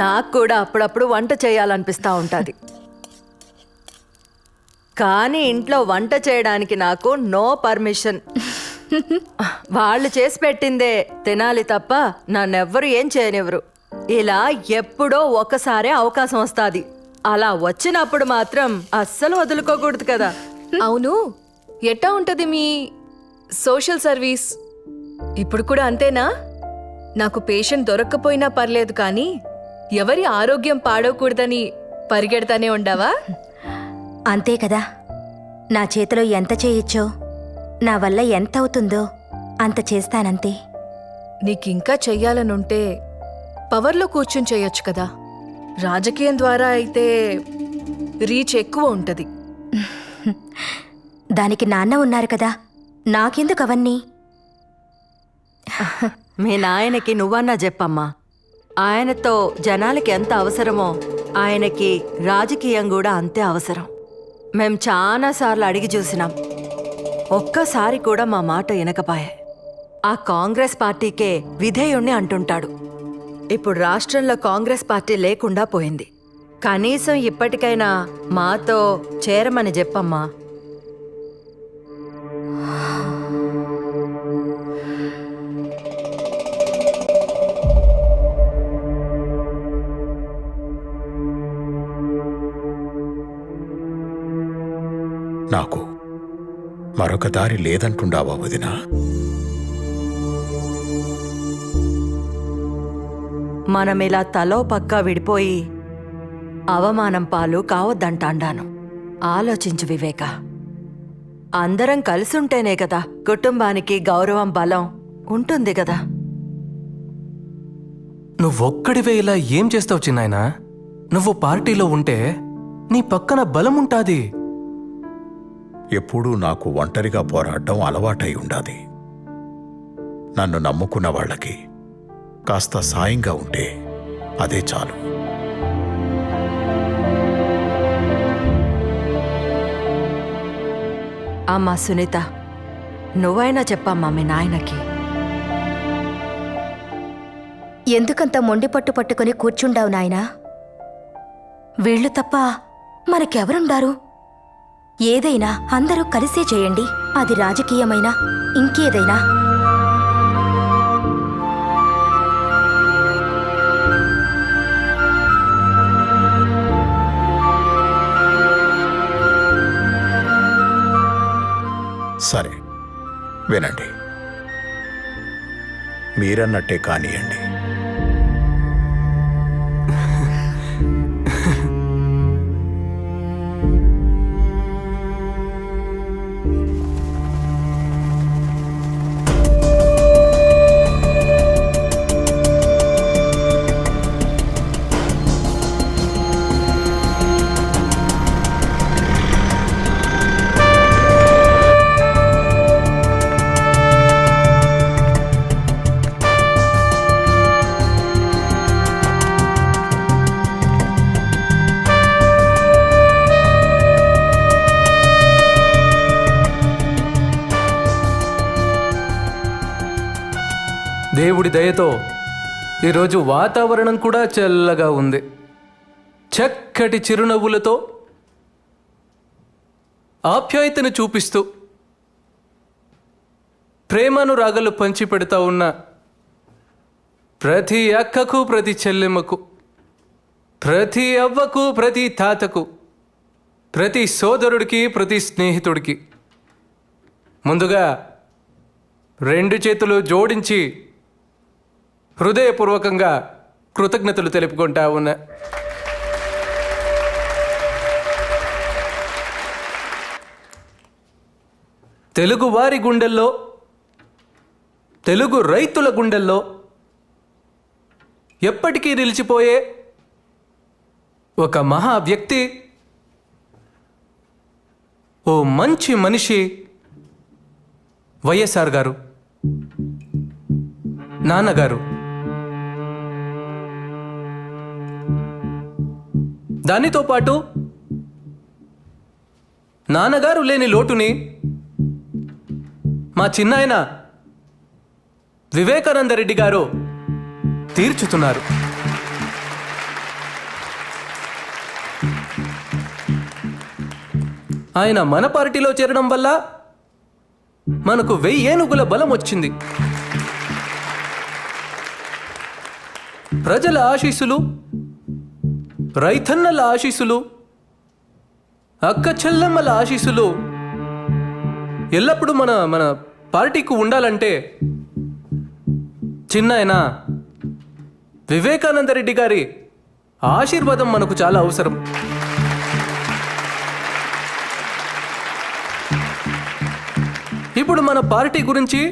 G: నాకు కూడా అప్పుడప్పుడు వంట చేయాలనిపిస్తూ ఉంటుంది. కానీ ఇంట్లో వంట చేయడానికి నాకు నో పర్మిషన్. వాళ్ళు చేసి పెట్టిందే తినాలి తప్ప నన్నెవ్వరు ఏం చేయనివ్వరు. ఇలా ఎప్పుడో ఒకసారి అవకాశం వస్తుంది. అలా వచ్చినప్పుడు మాత్రం అస్సలు వదులుకోకూడదు కదా.
F: అవును, ఎట్టా ఉంటది మీ సోషల్ సర్వీస్? ఇప్పుడు కూడా అంతేనా? నాకు పేషెంట్ దొరక్కపోయినా పర్లేదు, కానీ ఎవరి ఆరోగ్యం పాడవకూడదని పరిగెడతానే ఉండవా?
C: అంతే కదా, నా చేతిలో ఎంత చేయొచ్చో, నా వల్ల ఎంత అవుతుందో అంత చేస్తానంతే.
F: నీకింకా చెయ్యాలనుంటే పవర్లో కూర్చుని చేయొచ్చు కదా. రాజకీయం ద్వారా అయితే రీచ్ ఎక్కువ ఉంటది.
C: దానికి నాన్న ఉన్నారు కదా, నాకెందుకు అవన్నీ?
G: మీ నాయనకి నువ్వన్నా చెప్పమ్మా. ఆయనతో జనాలకి ఎంత అవసరమో ఆయనకి రాజకీయం కూడా అంతే అవసరం. మేం చాలాసార్లు అడిగి చూసినాం, ఒక్కసారి కూడా మా మాట వినకపాయే. ఆ కాంగ్రెస్ పార్టీకే విధేయుణ్ణి అంటుంటాడు. ఇప్పుడు రాష్ట్రంలో కాంగ్రెస్ పార్టీ లేకుండా పోయింది. కనీసం ఇప్పటికైనా మాతో చేరమని చెప్పమ్మా.
D: నాకు మరొక దారి లేదంటుండావా వదినా?
G: మనమిలా తలో పక్కా విడిపోయి అవమానం పాలు కావద్దంటాండాను. ఆలోచించు వివేక, అందరం కలిసుంటేనే కదా కుటుంబానికి గౌరవం, బలం ఉంటుంది కదా.
E: నువ్వొక్కడివే ఇలా ఏం చేస్తావు చిన్నాయనా? నువ్వు పార్టీలో ఉంటే నీ పక్కన బలం ఉంటాది.
D: ఎప్పుడూ నాకు ఒంటరిగా పోరాడడం అలవాటై ఉండాది. నన్ను నమ్ముకున్న వాళ్ళకి కాస్త సాయంగా ఉంటే అదే చాలు.
G: అమ్మా సునీత, నువ్వైనా చెప్పమ్మా మీ నాయనకి.
C: ఎందుకంత మొండి పట్టు పట్టుకుని కూర్చుండావు నాయనా? వీళ్ళు తప్ప మనకెవరుండారు? ఏదైనా అందరూ కలిసే చేయండి, అది రాజకీయమైనా ఇంకేదైనా.
D: సరే వినండి, మీరన్నట్టే కానియండి.
E: దేవుడి దయతో ఈరోజు వాతావరణం కూడా చల్లగా ఉంది. చక్కటి చిరునవ్వులతో ఆప్యాయతను చూపిస్తూ ప్రేమానురాగాలు పంచిపెడతా ఉన్న ప్రతి అక్కకు, ప్రతి చెల్లెమ్మకు, ప్రతి అవ్వకు, ప్రతి తాతకు, ప్రతి సోదరుడికి, ప్రతి స్నేహితుడికి ముందుగా 2 చేతులు జోడించి హృదయపూర్వకంగా కృతజ్ఞతలు తెలుపుకుంటా ఉన్నా. తెలుగు వారి గుండెల్లో, తెలుగు రైతుల గుండెల్లో ఎప్పటికీ నిలిచిపోయే ఒక మహా వ్యక్తి, ఓ మంచి మనిషి వైఎస్ఆర్ గారు, నాన్నగారు. దానితో పాటు నాన్నగారు లేని లోటుని మా చిన్నాయన వివేకానందరెడ్డి గారు తీర్చుతున్నారు. ఆయన మన పార్టీలో చేరడం వల్ల మనకు 1000 ఏనుగుల బలం వచ్చింది. ప్రజల ఆశీస్సులు, రైతన్నల ఆశీస్సులు, అక్క చెల్లెమ్మల ఆశీస్సులు ఎల్లప్పుడూ మన పార్టీకి ఉండాలంటే చిన్నాయన వివేకానందరెడ్డి గారి ఆశీర్వాదం మనకు చాలా అవసరం. ఇప్పుడు మన పార్టీ గురించి,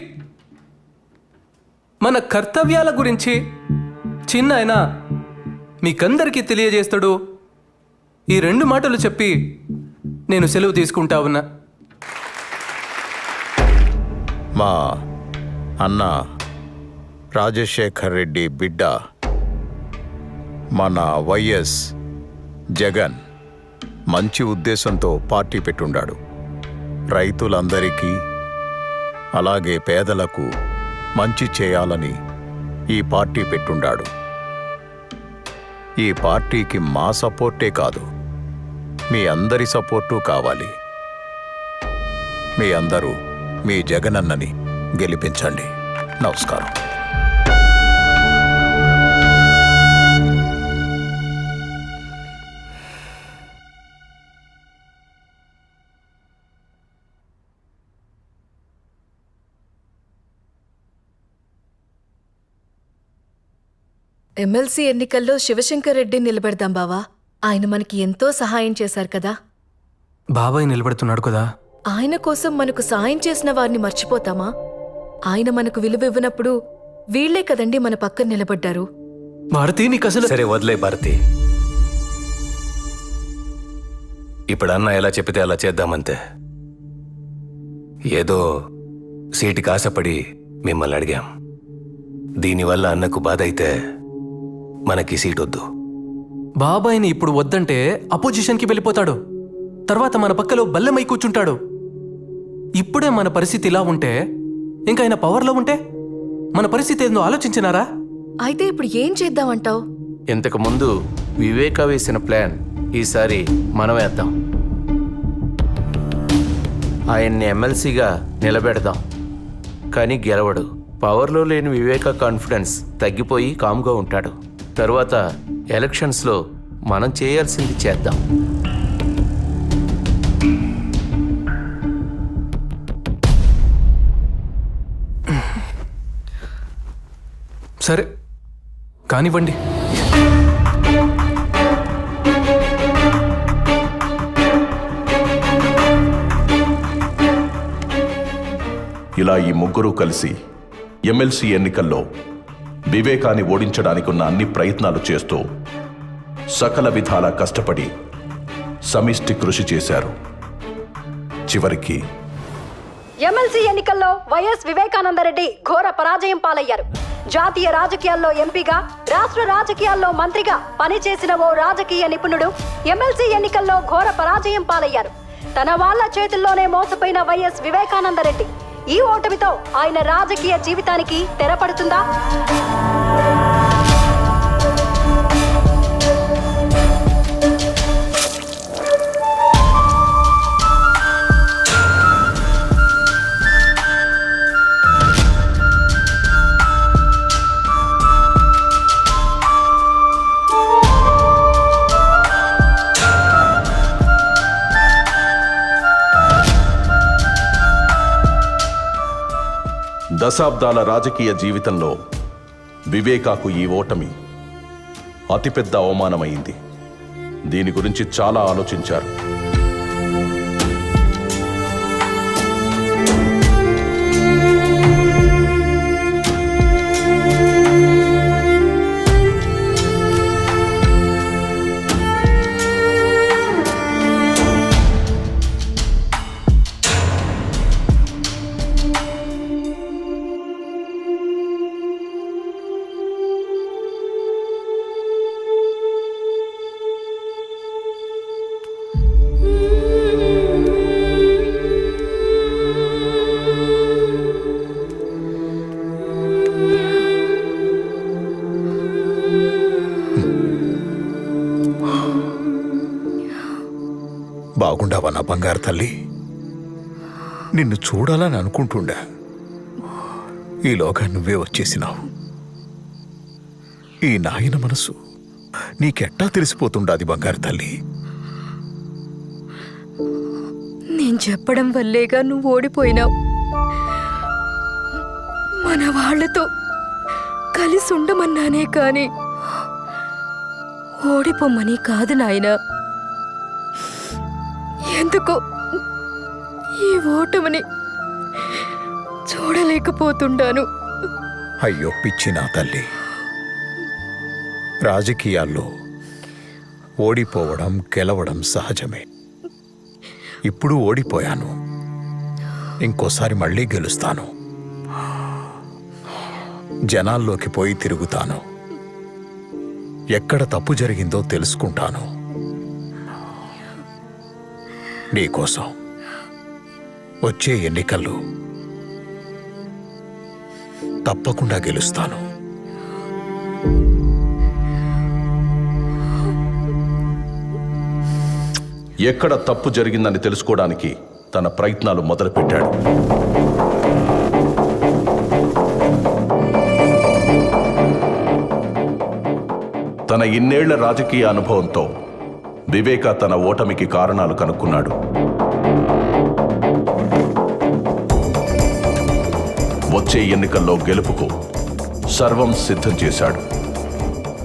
E: మన కర్తవ్యాల గురించి చిన్నాయన మీకందరికీ తెలియజేస్తాడు. ఈ 2 మాటలు చెప్పి నేను సెలవు తీసుకుంటా ఉన్నా.
D: మా అన్న రాజశేఖర్ రెడ్డి బిడ్డ మన వైఎస్ జగన్ మంచి ఉద్దేశంతో పార్టీ పెట్టుండాడు. రైతులందరికీ అలాగే పేదలకు మంచి చేయాలని ఈ పార్టీ పెట్టుండాడు. ఈ పార్టీకి మా సపోర్టే కాదు, మీ అందరి సపోర్టు కావాలి. మీ అందరూ మీ జగనన్నని గెలిపించండి. నమస్కారం.
F: ఎమ్మెల్సీ ఎన్నికల్లో శివశంకర్ రెడ్డి నిలబెడదాం బావా. ఆయన మనకి ఎంతో సహాయం చేశారు కదా.
E: బాబాయ్ నిలబెడుతున్నాడు కదా.
F: ఆయన కోసం మనకు సాయం చేసిన వారిని మర్చిపోతామా? ఆయన మనకు విలువ ఇవ్వనప్పుడు వీళ్లే కదండి మన పక్కన నిలబడ్డారు.
E: భారతి నీకు అసలు...
I: సరే వదిలే భారతి, ఇప్పుడు అన్న ఎలా చెప్పితే అలా చేద్దామంతే. ఏదో సీటుకి ఆశపడి మిమ్మల్ని అడిగాం. దీనివల్ల అన్నకు బాధ అయితే మనకి సీట్ వద్దు.
E: బాబాయ్ని ఇప్పుడు వద్దంటే అపోజిషన్కి వెళ్ళిపోతాడు. తర్వాత మన పక్కలో బల్లెమై కూర్చుంటాడు. ఇప్పుడే మన పరిస్థితి ఇలా ఉంటే ఇంకా ఆయన పవర్లో ఉంటే మన పరిస్థితి ఏందో ఆలోచించినారా?
F: అయితే ఇప్పుడు ఏం చేద్దామంటావు?
L: ఇంతకు ముందు వివేక వేసిన ప్లాన్ ఈసారి మనం వేద్దాం. ఆయన్ని ఎమ్మెల్సీగా నిలబెడదాం, కానీ గెలవడు. పవర్లో లేని వివేక కాన్ఫిడెన్స్ తగ్గిపోయి కామ్గా ఉంటాడు. తరువాత ఎలక్షన్స్లో మనం చేయాల్సింది చేద్దాం.
E: సరే కానివ్వండి.
B: ఇలా ఈ ముగ్గురు కలిసి ఎమ్మెల్సీ ఎన్నికల్లో వివేకాన్ని ఓడించడానికి ఉన్న అన్ని ప్రయత్నాలు చేస్తూ సకల విధాలా కష్టపడి సమిష్టి కృషి చేశారు. చివరికి
J: ఎమ్మెల్సీ ఎన్నికల్లో వైఎస్ వివేకానందరెడ్డి ఘోర పరాజయం పాలయ్యారు. జాతీయ రాజకీయాల్లో ఎంపీగా, రాష్ట్ర రాజకీయాల్లో మంత్రిగా పనిచేసిన ఓ రాజకీయ నిపుణుడు ఎమ్మెల్సీ ఎన్నికల్లో ఘోర పరాజయం పాలయ్యారు. తన వాళ్ల చేతుల్లోనే మోసపోయిన వైఎస్ వివేకానందరెడ్డి ఈ ఓటమితో ఆయన రాజకీయ జీవితానికి తెరపడుతుందా?
B: దశాబ్దాల రాజకీయ జీవితంలో వివేకాకు ఈ ఓటమి అతిపెద్ద అవమానమైంది. దీని గురించి చాలా ఆలోచించారు.
D: బాగుండావా నా బంగారు తల్లి? నిన్ను చూడాలని అనుకుంటుండా, ఈలోగా నువ్వే వచ్చేసినావు. ఈ నాయన మనసు నీకెట్టా తెలిసిపోతుండాది బంగారు తల్లి?
C: నేను చెప్పడం వల్లేగా నువ్వు ఓడిపోయినావు. మన వాళ్లతో కలిసి ఉండమన్నానే కాని ఓడిపోమ్మని కాదు నాయనా. ఎందుకో ఈ ఓటమిని చూడలేకపోతుండాను.
D: అయ్యో పిచ్చి నా తల్లి, రాజకీయాల్లో ఓడిపోవడం గెలవడం సహజమే. ఇప్పుడు ఓడిపోయాను, ఇంకోసారి మళ్ళీ గెలుస్తాను. జనాల్లోకి పోయి తిరుగుతాను, ఎక్కడ తప్పు జరిగిందో తెలుసుకుంటాను. నీకోసం వచ్చే ఎన్నికల్లో తప్పకుండా గెలుస్తాను.
B: ఎక్కడ తప్పు జరిగిందని తెలుసుకోవడానికి తన ప్రయత్నాలు మొదలుపెట్టాడు. తన ఇన్నేళ్ల రాజకీయ అనుభవంతో వివేక తన ఓటమికి కారణాలు కనుక్కున్నాడు. వచ్చే ఎన్నికల్లో గెలుపుకు సర్వం సిద్ధం చేశాడు.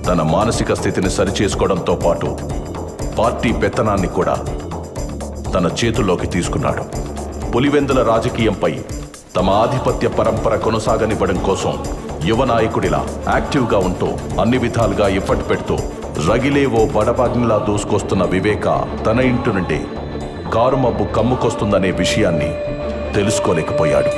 B: తన మానసిక స్థితిని సరిచేసుకోవడంతో పాటు పార్టీ పెత్తనాన్ని కూడా తన చేతుల్లోకి తీసుకున్నాడు. పులివెందుల రాజకీయంపై తమ ఆధిపత్య పరంపర కొనసాగనివ్వడం కోసం యువ నాయకుడిలా యాక్టివ్గా ఉంటూ అన్ని విధాలుగా ఎఫర్ట్ పెడుతూ రగిలే ఓ బడబాగ్నిలా దూసుకొస్తున్న వివేక తన ఇంటి నుండి కారు మబ్బు కమ్ముకొస్తుందనే విషయాన్ని తెలుసుకోలేకపోయాడు.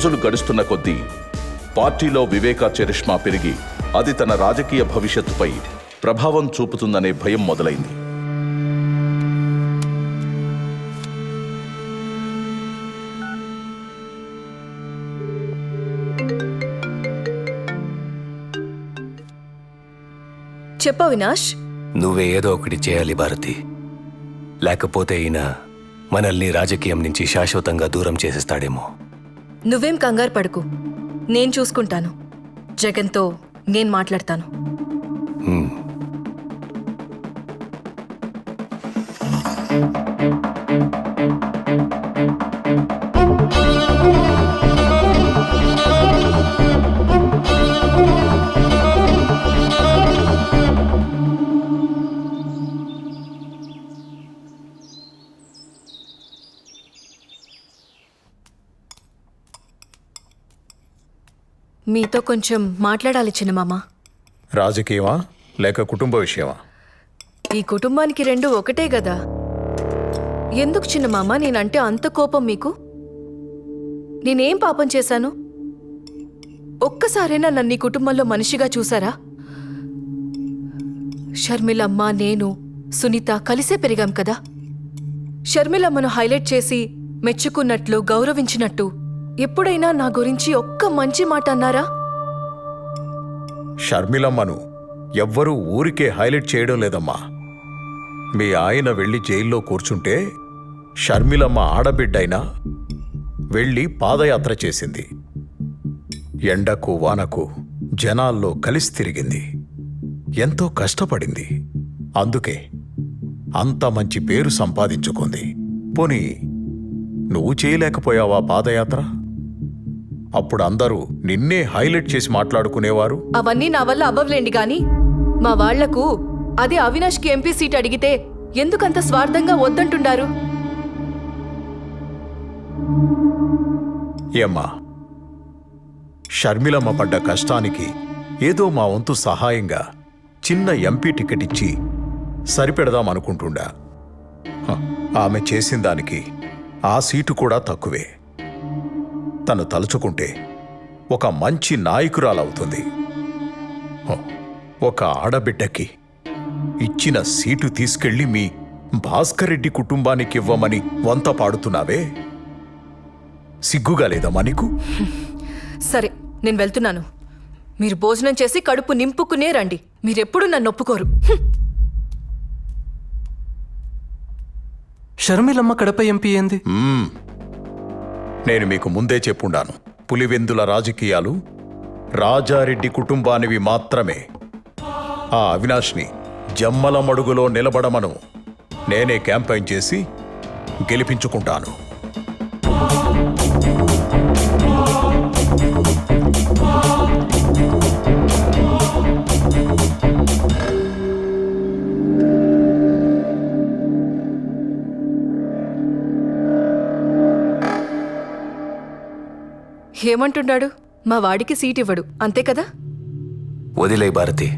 B: రోజులు గడుస్తున్న కొద్దీ పార్టీలో వివేకా చరిష్మా పెరిగి అది తన రాజకీయ భవిష్యత్తుపై ప్రభావం చూపుతుందనే భయం మొదలైంది.
F: చెప్పు అవినాష్.
I: నువ్వే ఏదో ఒకటి చేయాలి భారతి. లేకపోతే ఈయన మనల్ని రాజకీయం నుంచి శాశ్వతంగా దూరం చేసేస్తాడేమో.
F: నువ్వేం కంగారు పడుకు, నేను చూసుకుంటాను. జగన్తో నేను మాట్లాడతాను. మీతో కొంచెం మాట్లాడాలి చిన్నమామ.
D: రాజకీయమా లేక కుటుంబ విషయమా?
F: ఈ కుటుంబానికి రెండు ఒకటే కదా. ఎందుకు చిన్నమామ నేనంటే అంత కోపం మీకు? నేనేం పాపం చేశాను? ఒక్కసారైనా నన్ను ఈ కుటుంబంలో మనిషిగా చూసారా? షర్మిలమ్మ, నేను, సునీత కలిసే పెరిగాం కదా. షర్మిలమ్మను హైలైట్ చేసి మెచ్చుకున్నట్లు, గౌరవించినట్టు ఎప్పుడైనా నా గురించి ఒక్క మంచి మాట అన్నారా?
D: షర్మిలమ్మను ఎవ్వరూ ఊరికే హైలైట్ చేయడం లేదమ్మా. మీ ఆయన వెళ్ళి జైల్లో కూర్చుంటే షర్మిలమ్మ ఆడబిడ్డైనా వెళ్ళి పాదయాత్ర చేసింది. ఎండకు వానకు జనాల్లో కలిసి తిరిగింది. ఎంతో కష్టపడింది. అందుకే అంత మంచి పేరు సంపాదించుకుంది. పోనీ నువ్వు చేయలేకపోయావా పాదయాత్ర? అప్పుడు అందరూ నిన్నే హైలైట్ చేసి మాట్లాడుకునేవారు.
F: అవన్నీ నా వల్ల అవ్వలేండి గాని మా వాళ్లకు అదే అవినాష్కి ఎంపీ సీట్ అడిగితే ఎందుకంత స్వార్థంగా వద్దంటుండారు?
D: ఏమ్మా, షర్మిలమ్మ పడ్డ కష్టానికి ఏదో మా వంతు సహాయంగా చిన్న ఎంపీ టికెట్ ఇచ్చి సరిపెడదామనుకుంటుండా. ఆమె చేసిన దానికి ఆ సీటు కూడా తక్కువే. తను తలుచుకుంటే ఒక మంచి నాయకురాలవుతుంది. ఒక ఆడబిడ్డకి ఇచ్చిన సీటు తీసుకెళ్లి మీ భాస్కర్ రెడ్డి కుటుంబానికి ఇవ్వమని వంత పాడుతున్నావే, సిగ్గుగా లేదమ్మా నీకు?
F: సరే, నేను వెళ్తున్నాను. మీరు భోజనం చేసి కడుపు నింపుకునే రండి. మీరెప్పుడు నన్ను ఒప్పుకోరు.
E: షర్మిలమ్మ కడప ఎంపీ ఏంది?
D: నేను మీకు ముందే చెప్పుండాను, పులివెందుల రాజకీయాలు రాజారెడ్డి కుటుంబానివి మాత్రమే. ఆ అవినాష్ని జమ్మల మడుగులో నిలబడమను నేనే క్యాంపెయిన్ చేసి గెలిపించుకుంటాను.
F: ఏమంటున్నాడు? మా వాడికి సీట్ ఇవ్వడు, అంతే కదా?
I: వదిలే భారతి,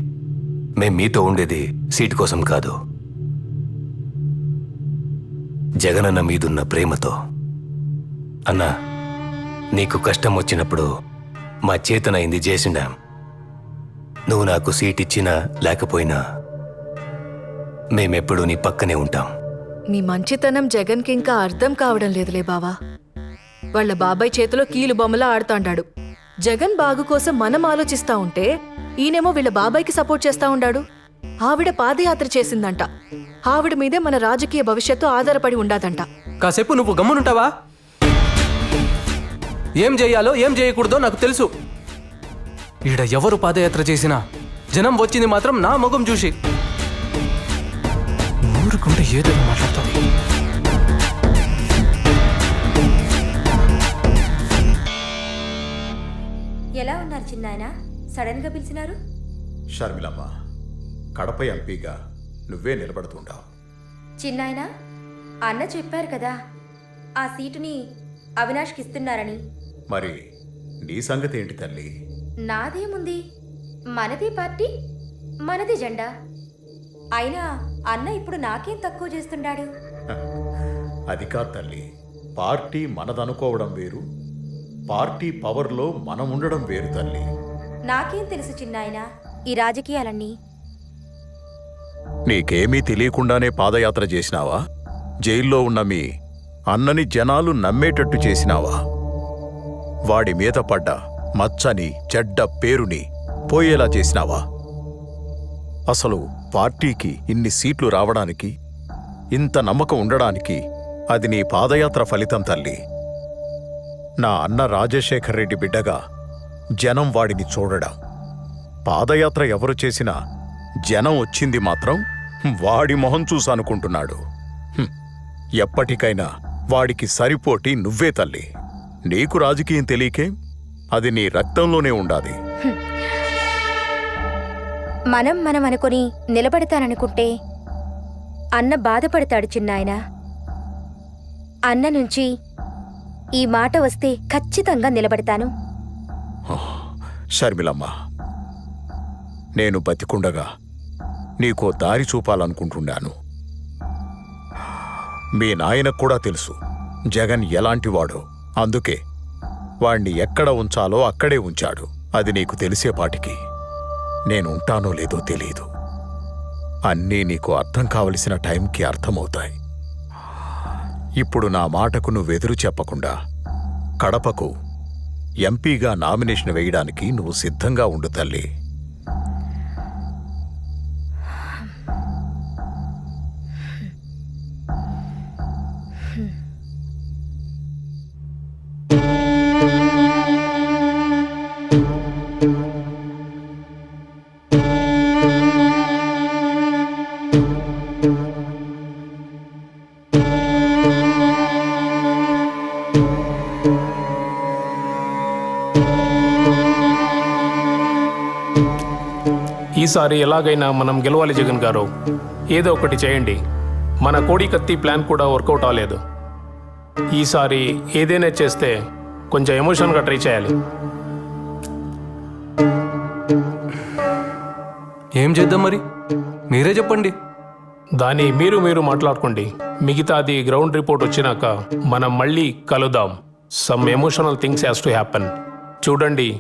I: మేం మీతో ఉండేది సీటు కోసం కాదు, జగనన్న మీదున్న ప్రేమతో. అన్నా, నీకు కష్టం వచ్చినప్పుడు మా చేతనైంది చేసిండాం. నువ్వు నాకు సీట్ ఇచ్చినా లేకపోయినా మేమెప్పుడూ నీ పక్కనే ఉంటాం.
F: మీ మంచితనం జగన్కి ఇంకా అర్థం కావడం లేదులే బావా. వాళ్ళ బాబాయ్ చేతిలో కీలు బొమ్మలా ఆడుతాండాడు. జగన్ బాగు కోసం మనం ఆలోచిస్తా ఉంటే ఈయనేమో వీళ్ళ బాబాయ్కి సపోర్ట్ చేస్తా ఉండాడు. ఆవిడ పాదయాత్ర చేసిందంట. ఆవిడ మీదే మన రాజకీయ భవిష్యత్తు ఆధారపడి ఉండాదంట.
E: కాసేపు నువ్వు గమ్మునుంటావా? ఏం చేయాలో ఏం చేయకూడదో నాకు తెలుసు. ఈడ ఎవరు పాదయాత్ర చేసినా జనం వచ్చింది మాత్రం నా ముఖం చూసి. ఊరుకుంటే ఏదో మాట్లాడతావు.
C: ఎలా ఉన్నారు చిన్నాయన? సడన్ గా పిలిచినారు?
D: షర్మిలమ్మ, కడప ఎంపీగా నువ్వే నిలబడుతుంటావు.
C: చిన్నాయన, అన్న చెప్పారు కదా ఆ సీటుని అవినాష్కి ఇస్తున్నారని.
D: మరి నీ సంగతి ఏంటి తల్లి?
C: నాదేముంది, మనది పార్టీ, మనది జెండా. అయినా అన్న ఇప్పుడు నాకేం తక్కువ చేస్తుండాడు?
D: అది కాదు తల్లి, పార్టీ మనదనుకోవడం వేరు, పార్టీ పవర్లో మనం ఉండడం వేరు తల్లి.
C: నాకేం తెలుసు చిన్నాయన ఈ రాజకీయాలన్నీ.
D: నీకేమీ తెలియకుండానే పాదయాత్ర చేసినావా? జైల్లో ఉన్న మీ అన్నని జనాలు నమ్మేటట్టు చేసినావా? వాడి మీద పడ్డ మచ్చని చెడ్డ పేరుని పోయేలా చేసినావా? అసలు పార్టీకి ఇన్ని సీట్లు రావడానికి, ఇంత నమ్మకం ఉండడానికి అది నీ పాదయాత్ర ఫలితం తల్లి. నా అన్న రాజశేఖర్ రెడ్డి బిడ్డగా జనం వాడిని చూడడం. పాదయాత్ర ఎవరు చేసినా జనం వచ్చింది మాత్రం వాడి మొహం చూసనుకుంటున్నాడు. ఎప్పటికైనా వాడికి సరిపోటి నువ్వే తల్లి. నీకు రాజకీయం తెలియకే, అది నీ రక్తంలోనే ఉండాలి.
C: మనం అనుకుని నిలబడతాననుకుంటే అన్న బాధపడతాడు చిన్నాయన. అన్న నుంచి ఈ మాట వస్తే ఖచ్చితంగా నిలబడతాను.
D: షర్మిలమ్మ, నేను బతికుండగా నీకో దారి చూపాలనుకుంటున్నాను. మీ నాయనకు కూడా తెలుసు జగన్ ఎలాంటివాడో. అందుకే వాణ్ణి ఎక్కడ ఉంచాలో అక్కడే ఉంచాడు. అది నీకు తెలిసేపాటికి నేనుంటానో లేదో తెలీదు. అన్నీ నీకు అర్థం కావలసిన టైంకి అర్థమవుతాయి. ఇప్పుడు నా మాటకు నువ్వెదురు చెప్పకుండా కడపకు ఎంపీగా నామినేషన్ వేయడానికి నువ్వు సిద్ధంగా ఉండు తల్లి.
M: ఈసారి ఎలాగైనా మనం గెలవాలి జగన్ గారు. ఏదో ఒకటి చేయండి. మన కోడి కత్తి ప్లాన్ కూడా వర్కౌట్ అవ్వలేదు. ఈసారి ఏదైనా చేస్తే కొంచెం ఎమోషన్గా ట్రై చేయాలి.
E: ఏం చేద్దాం మరి, మీరే చెప్పండి.
M: దాన్ని మీరు మాట్లాడుకోండి. మిగతాది గ్రౌండ్ రిపోర్ట్ వచ్చినాక మనం మళ్ళీ కలుద్దాం. Some emotional things has to happen. చూడండి,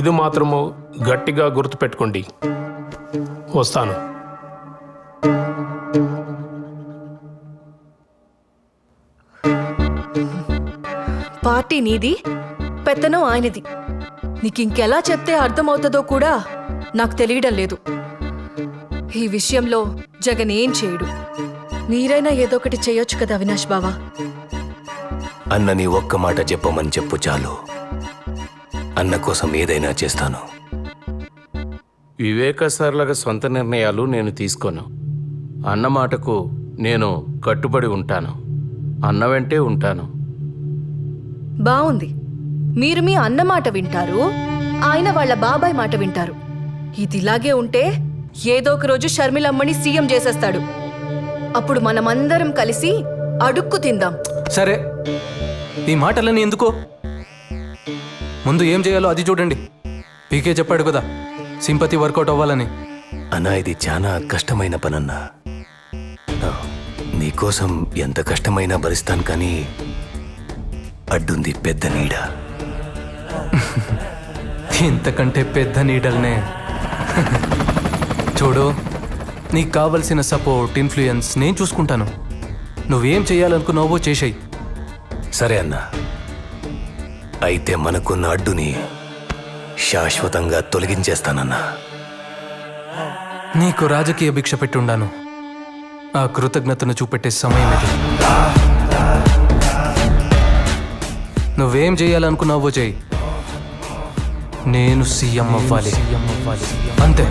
M: ఇది మాత్రము గట్టిగా గుర్తుపెట్టుకోండి. వస్తాను.
F: పార్టీ నీది, పెత్తనం ఆయనది. నీకింకెలా చెప్తే అర్థమవుతుందో కూడా నాకు తెలియడం లేదు. ఈ విషయంలో జగన్ ఏం చేయడు. మీరైనా ఏదో ఒకటి చేయొచ్చు కదా అవినాష్ బావా.
I: అన్నని ఒక్క మాట చెప్పమని చెప్పు చాలు. అన్న కోసం ఏదైనా చేస్తాను.
L: వివేక సార్లాగా సొంత నిర్ణయాలు నేను తీసుకోను. అన్న మాటకు నేను కట్టుబడి ఉంటాను. అన్న వెంటే ఉంటాను.
F: బావుంది. మీరు మీ అన్న మాట వింటారు, ఆయన వాళ్ళ బాబాయ్ మాట వింటారు. ఇదిలాగే ఉంటే ఏదో ఒక రోజు షర్మిలమ్మని సీఎం చేసేస్తాడు. అప్పుడు మనమందరం కలిసి అడుక్కు తిందాం.
E: సరే, ఈ మాటలన్నీ ఎందుకో, ముందు ఏం చేయాలో అది చూడండి. పీకే చెప్పాడు కదా సింపతి వర్కౌట్ అవ్వాలని.
I: అన్నా, ఇది చాలా కష్టమైన పనన్నా. నీకోసం ఎంత కష్టమైనా భరిస్తాను, కానీ అడ్డుంది పెద్ద నీడ.
E: ఇంతకంటే పెద్ద నీడల్నే. చూడు, నీకు కావలసిన సపోర్ట్, ఇన్ఫ్లుయెన్స్ నేను చూసుకుంటాను. నువ్వేం చేయాలనుకున్నావో చేసేయి.
I: సరే అన్నా, అయితే మనకున్న అడ్డుని శాశ్వతంగా తొలగించేస్తానన్నా.
E: నీకు రాజకీయ భిక్ష పెట్టుండాను. ఆ కృతజ్ఞతను చూపెట్టే సమయం ఇది. నువ్వేం చేయాలనుకున్నావో చేయి. నేను సీఎం అవ్వాలి, అంతే.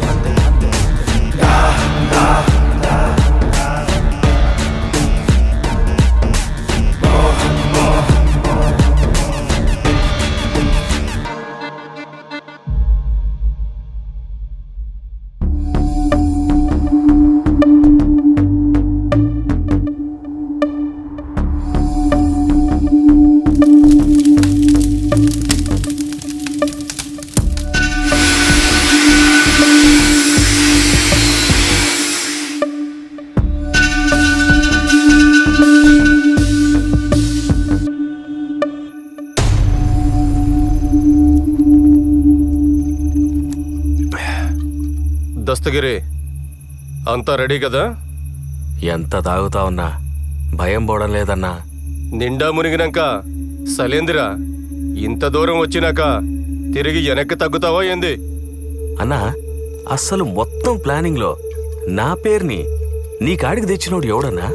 I: దస్తగిరి అంతా రెడీ కదా?
H: ఎంత తాగుతావన్నా భయం పోవడం లేదన్నా.
I: నిండా మునిగినాక సలేందిరా ఇంత దూరం వచ్చినాక తిరిగి వెనక్కి తగ్గుతావా ఏంది?
H: అన్నా అస్సలు మొత్తం ప్లానింగ్లో నా పేరుని నీ కాడికి తెచ్చినోడు ఎవడన్నా?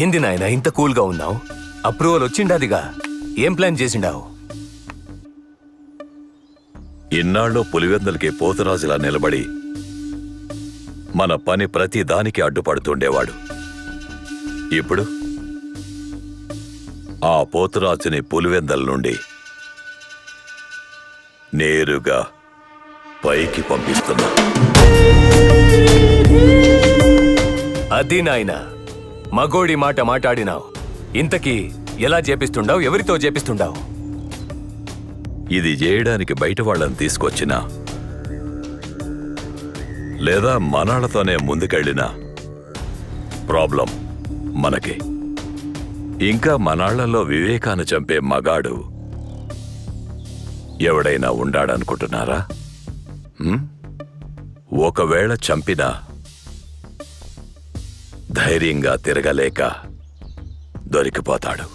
I: ఏంది నాయన ఇంత కూల్గా ఉన్నావు? అప్రూవల్ వచ్చిండాదిగా, ఏం ప్లాన్ చేసిండావు?
H: ఇన్నాళ్ళు పులివెందులకి పోతురాజులా నిలబడి మన పని ప్రతి దానికి అడ్డుపడుతుండేవాడు. ఇప్పుడు ఆ పోతురాజుని పులివెందల నుండి నేరుగా పైకి పంపిస్తున్నా.
I: అది నాయన మగోడి మాట మాట్లాడినావు. ఇంతకీ ఎలా చేపిస్తుండావు? ఎవరితో చేపిస్తుండావు?
H: ఇది చేయడానికి బయట వాళ్ళని తీసుకొచ్చినా లేదా మనాళ్లతోనే ముందుకెళ్ళినా ప్రాబ్లం మనకి. ఇంకా మనాళ్లలో వివేకాన్ని చంపే మగాడు ఎవడైనా ఉండాడనుకుంటున్నారా? ఒకవేళ చంపినా ధైర్యంగా తిరగలేక దొరికిపోతాడు.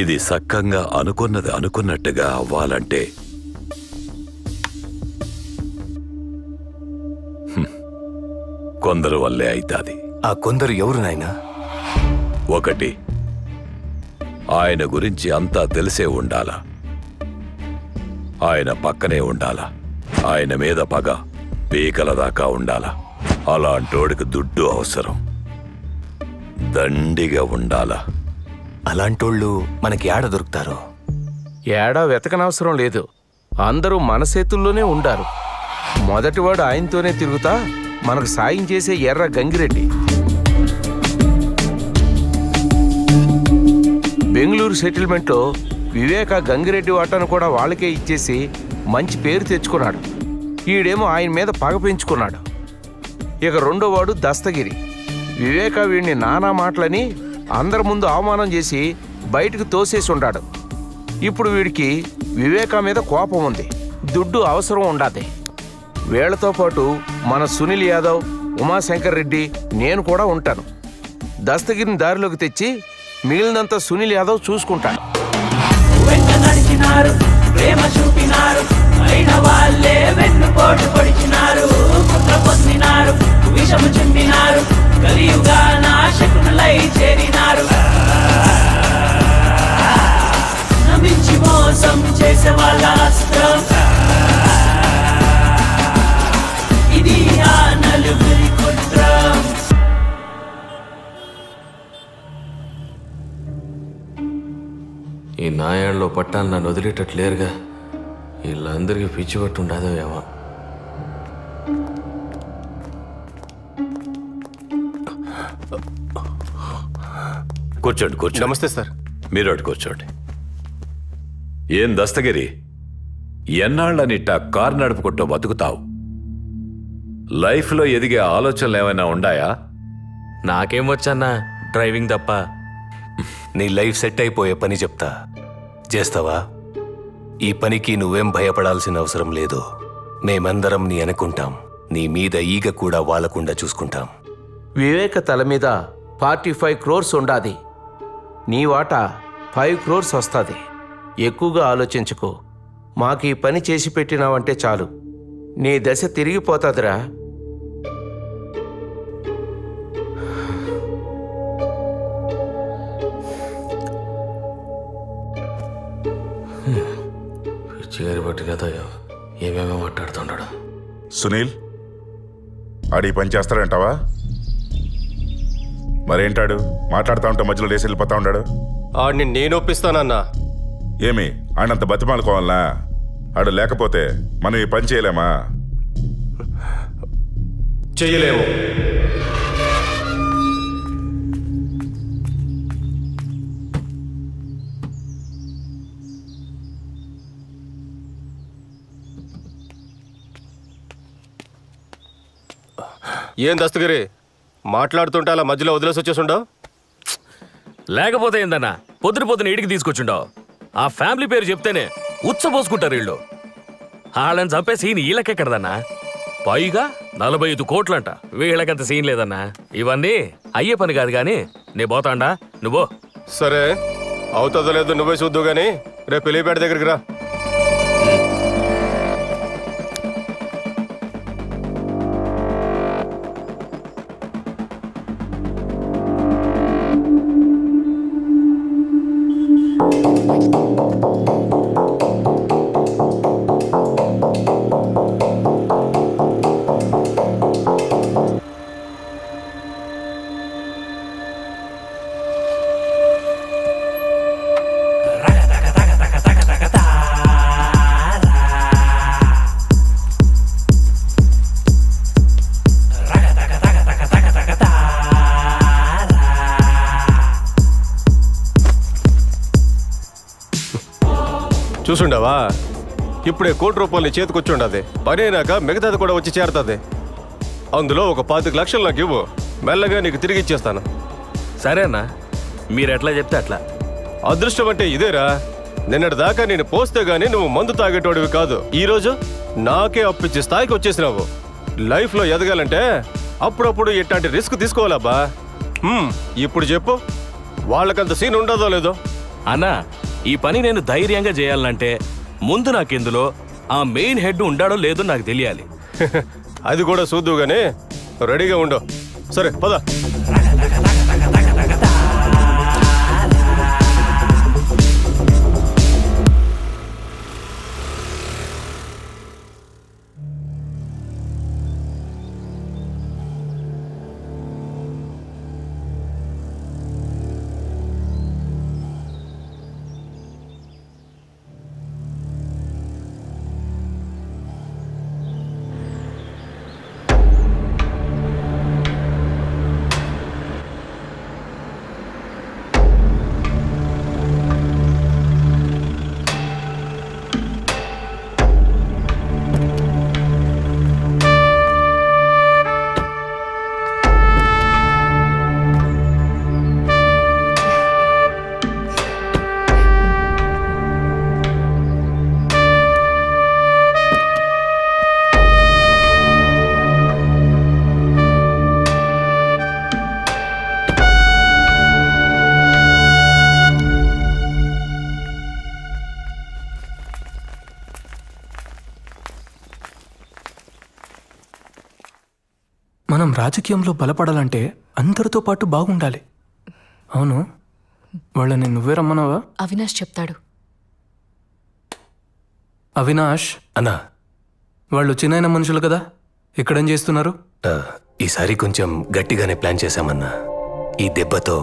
H: ఇది సక్కంగా అనుకున్నది అనుకున్నట్టుగా అవ్వాలంటే కొందరు వల్లే అయితాది.
I: ఆ కొందరు ఎవరు నాయనా?
H: ఒకటి, ఆయన గురించి అంతా తెలిసే ఉండాలా, ఆయన పక్కనే ఉండాలా, ఆయన మీద పగ పీకల దాకా ఉండాలా. అలాంటోడికి దుడ్డు అవసరం, దండిగా ఉండాలా.
I: అలాంటోళ్ళు మనకి ఏడ దొరుకుతారో?
L: ఏడా వెతకనవసరం లేదు, అందరూ మన చేతుల్లోనే ఉండారు. మొదటివాడు ఆయనతోనే తిరుగుతా మనకు సాయం చేసే ఎర్ర గంగిరెడ్డి. బెంగళూరు సెటిల్మెంట్లో వివేక గంగిరెడ్డి వాటాను కూడా వాళ్ళకే ఇచ్చేసి మంచి పేరు తెచ్చుకున్నాడు. ఈడేమో ఆయన మీద పగ పెంచుకున్నాడు. ఇక రెండోవాడు దస్తగిరి. వివేక వీడిని నానా మాటలని అందరి ముందు అవమానం చేసి బయటకు తోసేసి ఉన్నాడు. ఇప్పుడు వీడికి వివేక మీద కోపం ఉంది, దుడ్డు అవసరం ఉండాది. వీళ్లతో పాటు మన సునీల్ యాదవ్, ఉమాశంకర్ రెడ్డి, నేను కూడా ఉంటాను. దస్తగిరిని దారిలోకి తెచ్చి మిగిలినంత సునీల్ యాదవ్ చూసుకుంటాడు.
A: ప్రేమ చూపినారు, అయిన వాళ్ళే వెన్నుపోటు పొడిచినారు, కుట్ర పొందినారు, విషము చింపినారు, కలియుగా నాశకులై చేరినారు. నమ్మించి మోసం చేసే వాళ్ళ అస్త్రం ఇది, ఆ నలుగురి కుట్రం.
I: ఈ నాయాళ్ళలో పట్టాలు నన్ను వదిలేటట్లేరుగా. వీళ్ళందరికీ పిచ్చి పట్టు ఉండదో ఏమో.
H: కూర్చోండి కూర్చోండి.
I: నమస్తే సార్.
H: మీరు అటు కూర్చోండి. ఏం దస్తగిరి, ఎన్నాళ్ళనిట్ట కారు నడుపుకుంటూ బతుకుతావు? లైఫ్లో ఎదిగే ఆలోచనలు ఏమైనా ఉండాయా?
I: నాకేం వచ్చన్నా డ్రైవింగ్ తప్ప. నీ లైఫ్ సెట్ అయిపోయే పని చెప్తా, చేస్తావా? ఈ పనికి నువ్వేం భయపడాల్సిన అవసరం లేదు. మేమందరం నీ అనుకుంటాం. నీ మీద ఈగ కూడా వాలకుండా చూసుకుంటాం.
L: వివేక తల మీద 45 crores ఉండాది. నీ వాటా 5 crores వస్తుంది. ఎక్కువగా ఆలోచించుకో. మాకు ఈ పని చేసి పెట్టినావంటే చాలు, నీ దశ తిరిగిపోతాదిరా.
I: పిచ్చిగారి పట్టినదో ఏమేమో మాట్లాడుతున్నాడు.
K: సునీల్, ఆడి పని చేస్తాడంటావా? మరేంటాడు మాట్లాడుతూ ఉంటే మధ్యలో లేసి వెళ్ళిపోతా ఉన్నాడు?
I: ఆడిని నేను ఒప్పిస్తానన్నా.
K: ఏమి ఆడంత బతిమాలుకోవాలనా? ఆడు లేకపోతే మనం ఈ పని చేయలేమా?
I: చెయ్యలేము.
N: ఏం దస్తగిరి మాట్లాడుతుంటే అలా మధ్యలో వదిలేసి వచ్చేసుండవు?
I: లేకపోతే ఏందన్నా పొద్దున ఇంటికి తీసుకొచ్చుండవు. ఆ ఫ్యామిలీ పేరు చెప్తేనే ఉచ్చబోసుకుంటారు వీళ్ళు. వాళ్ళని చంపే సీన్ వీళ్ళకెక్కడదన్నా? పైగా 45 కోట్లంట. వీళ్ళకంత సీన్ లేదన్నా. ఇవన్నీ అయ్యే పని కాదు కానీ నే పోతాండా, నువ్వు.
N: సరే, అవుతుందో లేదో నువ్వే చూద్దు గానీ రేపు పెళ్లిపేట దగ్గరికి రా. చూసుండవా, ఇప్పుడే ₹1 చేతికొచ్చుండది. పని అయినాక మిగతాది కూడా వచ్చి చేరుతుంది. అందులో ఒక 25 లక్షలు నాకు ఇవ్వు, మెల్లగా నీకు తిరిగి ఇచ్చేస్తాను.
I: సరే అన్నా, మీరు ఎట్లా చెప్తే అట్లా.
N: అదృష్టం అంటే ఇదేరా. నిన్నటి దాకా నేను పోస్తే గానీ నువ్వు మందు తాగేటోడివి కాదు. ఈరోజు నాకే అప్పిచ్చే స్థాయికి వచ్చేసినావు. లైఫ్లో ఎదగాలంటే అప్పుడప్పుడు ఇట్లాంటి రిస్క్ తీసుకోవాలబ్బా. ఇప్పుడు చెప్పు, వాళ్ళకంత సీన్ ఉండదో లేదో?
I: అన్నా, ఈ పని నేను ధైర్యంగా చేయాలంటే ముందు నాకెందులో ఆ మెయిన్ హెడ్ ఉండాడో లేదో నాకు తెలియాలి.
N: అది కూడా చూద్దు గానీ రెడీగా ఉండవు. సరే పద.
E: మనం రాజకీయంలో బలపడాలంటే అందరితో పాటు బాగుండాలి. అవును, వాళ్ళని నువ్వే రమ్మన్నావా?
F: అవినాష్ చెప్తాడు.
E: అవినాష్
I: అన్నా,
E: వాళ్ళు చిన్న మనుషులు కదా, ఇక్కడేం చేస్తున్నారు?
I: ఈసారి కొంచెం గట్టిగానే ప్లాన్ చేశామన్నా. ఈ దెబ్బతో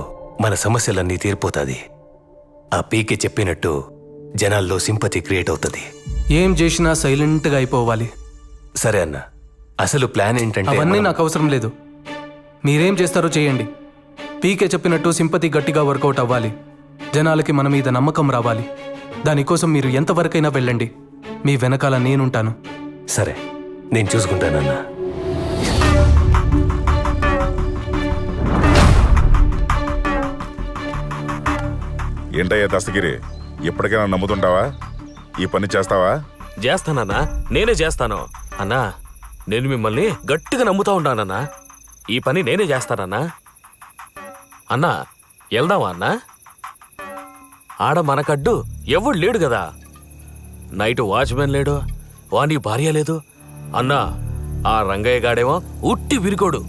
I: మన సమస్యలన్నీ తీరిపోతాది. ఆ పీకే చెప్పినట్టు జనాల్లో సింపతి క్రియేట్ అవుతుంది.
E: ఏం చేసినా సైలెంట్గా అయిపోవాలి.
I: సరే అన్నా, అసలు ప్లాన్ ఏంటంటే
E: అవన్నీ నాకు అవసరం లేదు. మీరేం చేస్తారో చేయండి. పీకే చెప్పినట్టు సింపతి గట్టిగా వర్కౌట్ అవ్వాలి. జనాలకి మన మీద నమ్మకం రావాలి. దానికోసం మీరు ఎంతవరకైనా వెళ్ళండి. మీ వెనకాల నేనుంటాను.
I: సరే, నేను చూసుకుంటానన్నా.
K: ఏంటయ్యా దస్తగిరి, ఎప్పటికైనా నమ్ముతుంటావా? ఈ పని చేస్తావా?
I: చేస్తానన్నా, నేనే చేస్తాను. అన్నా, నేను మిమ్మల్ని గట్టిగా నమ్ముతా ఉంటానన్నా. ఈ పని నేనే చేస్తానన్నా. అన్నా, వెళ్దామా అన్నా? ఆడ మనకడ్డు ఎవడు లేడు కదా. నైట్ వాచ్మెన్ లేడు, వాని భార్య లేదు. అన్నా, ఆ రంగయ్య గాడేమో ఉట్టి విరికోడు.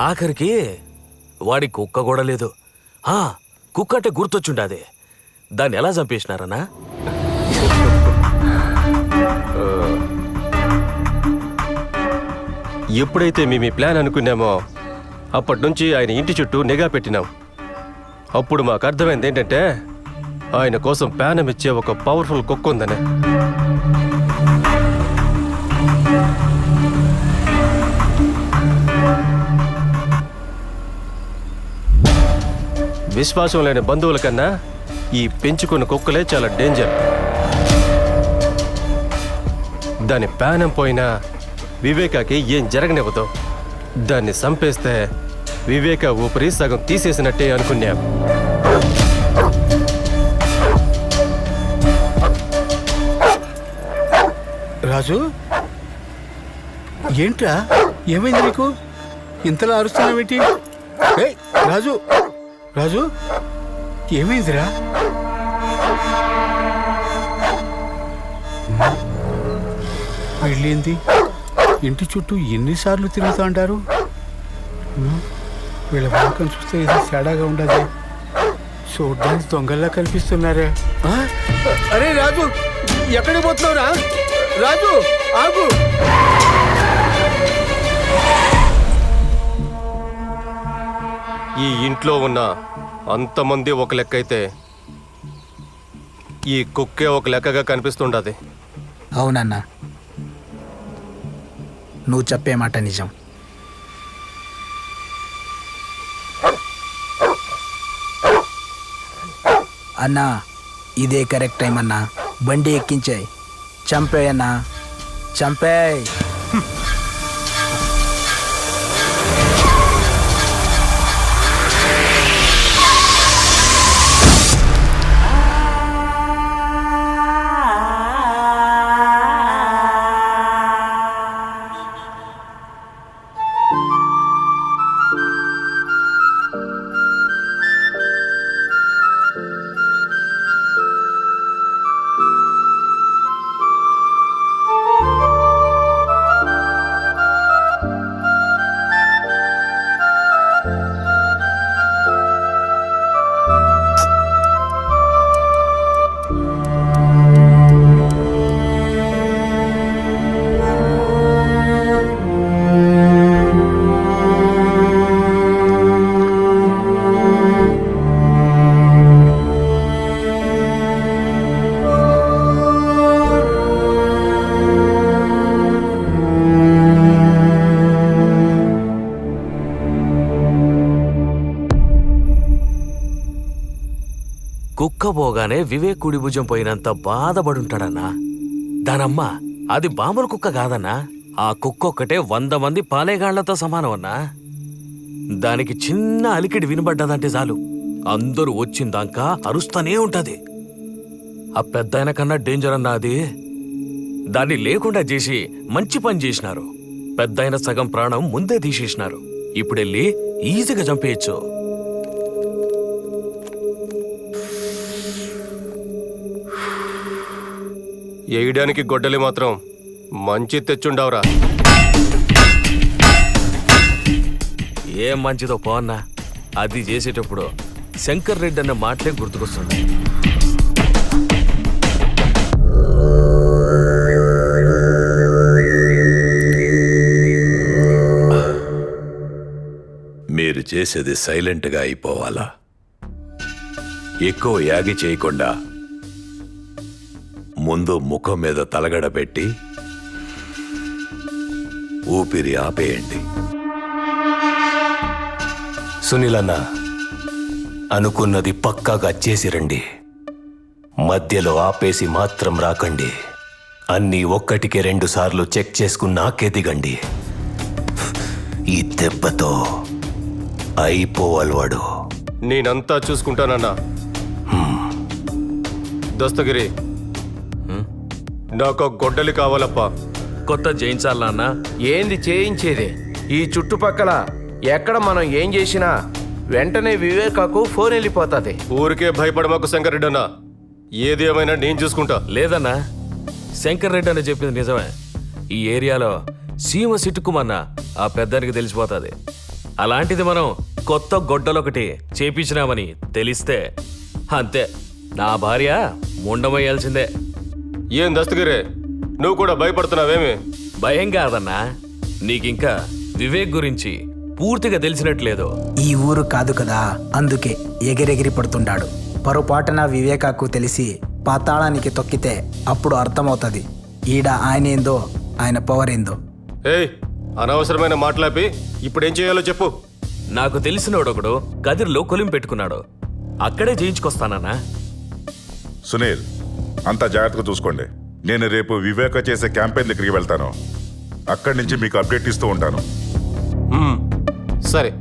I: ఆఖరికి వాడి కుక్క కూడా లేదు. కుక్క అంటే గుర్తొచ్చుండాది. దాన్ని ఎలా చంపేసినారన్నా?
N: ఎప్పుడైతే మేము ఈ ప్లాన్ అనుకున్నామో అప్పటి నుంచి ఆయన ఇంటి చుట్టూ నిఘా పెట్టినాం. అప్పుడు మాకు అర్థమైంది ఏంటంటే ఆయన కోసం ప్యానం ఇచ్చే ఒక పవర్ఫుల్ కుక్క ఉందని. విశ్వాసం లేని బంధువుల కన్నా ఈ పెంచుకున్న కుక్కలే చాలా డేంజర్. దాని ప్యానం పోయినా వివేకాకి ఏం జరగనివ్వదు. దాన్ని చంపేస్తే వివేక ఊపిరి సగం తీసేసినట్టే అనుకున్నాం.
O: రాజు, ఏంట్రా, ఏమైంది నీకు? ఇంతలా అరుస్తున్నావేంటి? ఏయ్ రాజు, రాజు, ఏమైందిరా? వెళ్ళింది ఇంటి చుట్టూ ఎన్నిసార్లు తిరుగుతూ అంటారు? వీళ్ళ వాకం చూస్తే ఇది తేడాగా ఉండదు. చూడ్డానికి దొంగల్లా కనిపిస్తున్నారే. అరే రాజు, ఎక్కడికి పోతున్నావురా? రాజు ఆగు.
N: ఈ ఇంట్లో ఉన్న అంతమంది ఒక లెక్క అయితే ఈ కుక్కే ఒక లెక్కగా కనిపిస్తుండది.
O: అవునన్నా, నువ్వు చెప్పే మాట నిజం. అన్నా, ఇదే కరెక్ట్ టైం అన్నా. బండి ఎక్కించాయి, చంపేయన్నా, చంపేయ్.
I: కుక్క పోగానే వివేక్ కుడి భుజం పోయినంత బాధపడుంటాడన్నా. దానమ్మ అది బాంబుల కుక్క కాదన్నా. ఆ కుక్క ఒక్కటే 100 మంది పాలేగాళ్లతో సమానం అన్నా. దానికి చిన్న అలికిడి వినబడ్డదంటే చాలు అందరూ వచ్చిందాకా అరుస్తూనే ఉంటది. ఆ పెద్దాయన కన్నా డేంజర్ అన్నా అది. దాన్ని లేకుండా చేసి మంచి పని చేసినారు. పెద్దాయన సగం ప్రాణం ముందే తీసేసినారు. ఇప్పుడెళ్ళి ఈజీగా చంపేయచ్చు.
N: వేయడానికి గొడ్డలి మాత్రం మంచి తెచ్చుండవరా.
I: ఏం మంచిదో పోన్నా. అది చేసేటప్పుడు శంకర్ రెడ్డి అన్న మాటలే గుర్తుకొస్తుంది.
H: మీరు చేసేది సైలెంట్గా అయిపోవాలా? ఎక్కువ యాగి చేయకుండా ముందు ముఖం మీద తలగడ పెట్టి ఊపిరి ఆపేయండి.
I: సునీలన్న, అనుకున్నది పక్కాగా చేసి రండి. మధ్యలో ఆపేసి మాత్రం రాకండి. అన్నీ 1కి 2 సార్లు చెక్ చేసుకున్నాకే దిగండి. ఈ దెబ్బతో అయిపోవాలి వాడు.
N: నేనంతా చూసుకుంటానన్నా. దస్తగిరి, నాకు గొడ్డలి కావాలప్పా.
I: కొత్త చేయించాలన్నా?
L: ఏంది చేయించేది? ఈ చుట్టుపక్కల ఎక్కడ మనం ఏం చేసినా వెంటనే వివేకాకు ఫోన్ వెళ్ళిపోతుంది.
N: ఊరికే భయపడమాకు శంకర్ అన్నా. ఏది ఏమైనా నేను చూసుకుంటా.
I: లేదన్నా, శంకర్ రెడ్డి అని చెప్పింది నిజమే. ఈ ఏరియాలో సీమ సిట్టుకుమన్నా ఆ పెద్దానికి తెలిసిపోతుంది. అలాంటిది మనం కొత్త గొడ్డలొకటి చేపించినామని తెలిస్తే అంతే, నా భార్య ముండమయ్యాల్సిందే.
N: ఏం దస్తగిరే, నువ్వు కూడా భయపడుతున్నావేమి?
I: భయం కాదన్నా, నీకింకా వివేక్ గురించి పూర్తిగా తెలిసినట్లేదు.
O: ఈ ఊరు కాదు కదా, అందుకే ఎగిరెగిరి పడుతుంటాడు. పొరపాటున వివేకాకు తెలిసి పాతాళానికి తొక్కితే అప్పుడు అర్థమవుతుంది ఈడ ఆయన ఏందో, ఆయన పవర్ ఏందో.
N: ఏయ్, అనవసరమైన మాట్లాపి ఇప్పుడేం చేయాలో చెప్పు.
I: నాకు తెలిసినోడొకడు గదిలో కొలిం పెట్టుకున్నాడు. అక్కడే చేయించుకొస్తానన్నా.
K: సునీల్, అంతా జాగ్రత్తగా చూసుకోండి. నేను రేపు వివేక చేసే క్యాంపెయిన్ దగ్గరికి వెళ్తాను. అక్కడి నుంచి మీకు అప్డేట్ ఇస్తూ ఉంటాను.
N: సరే.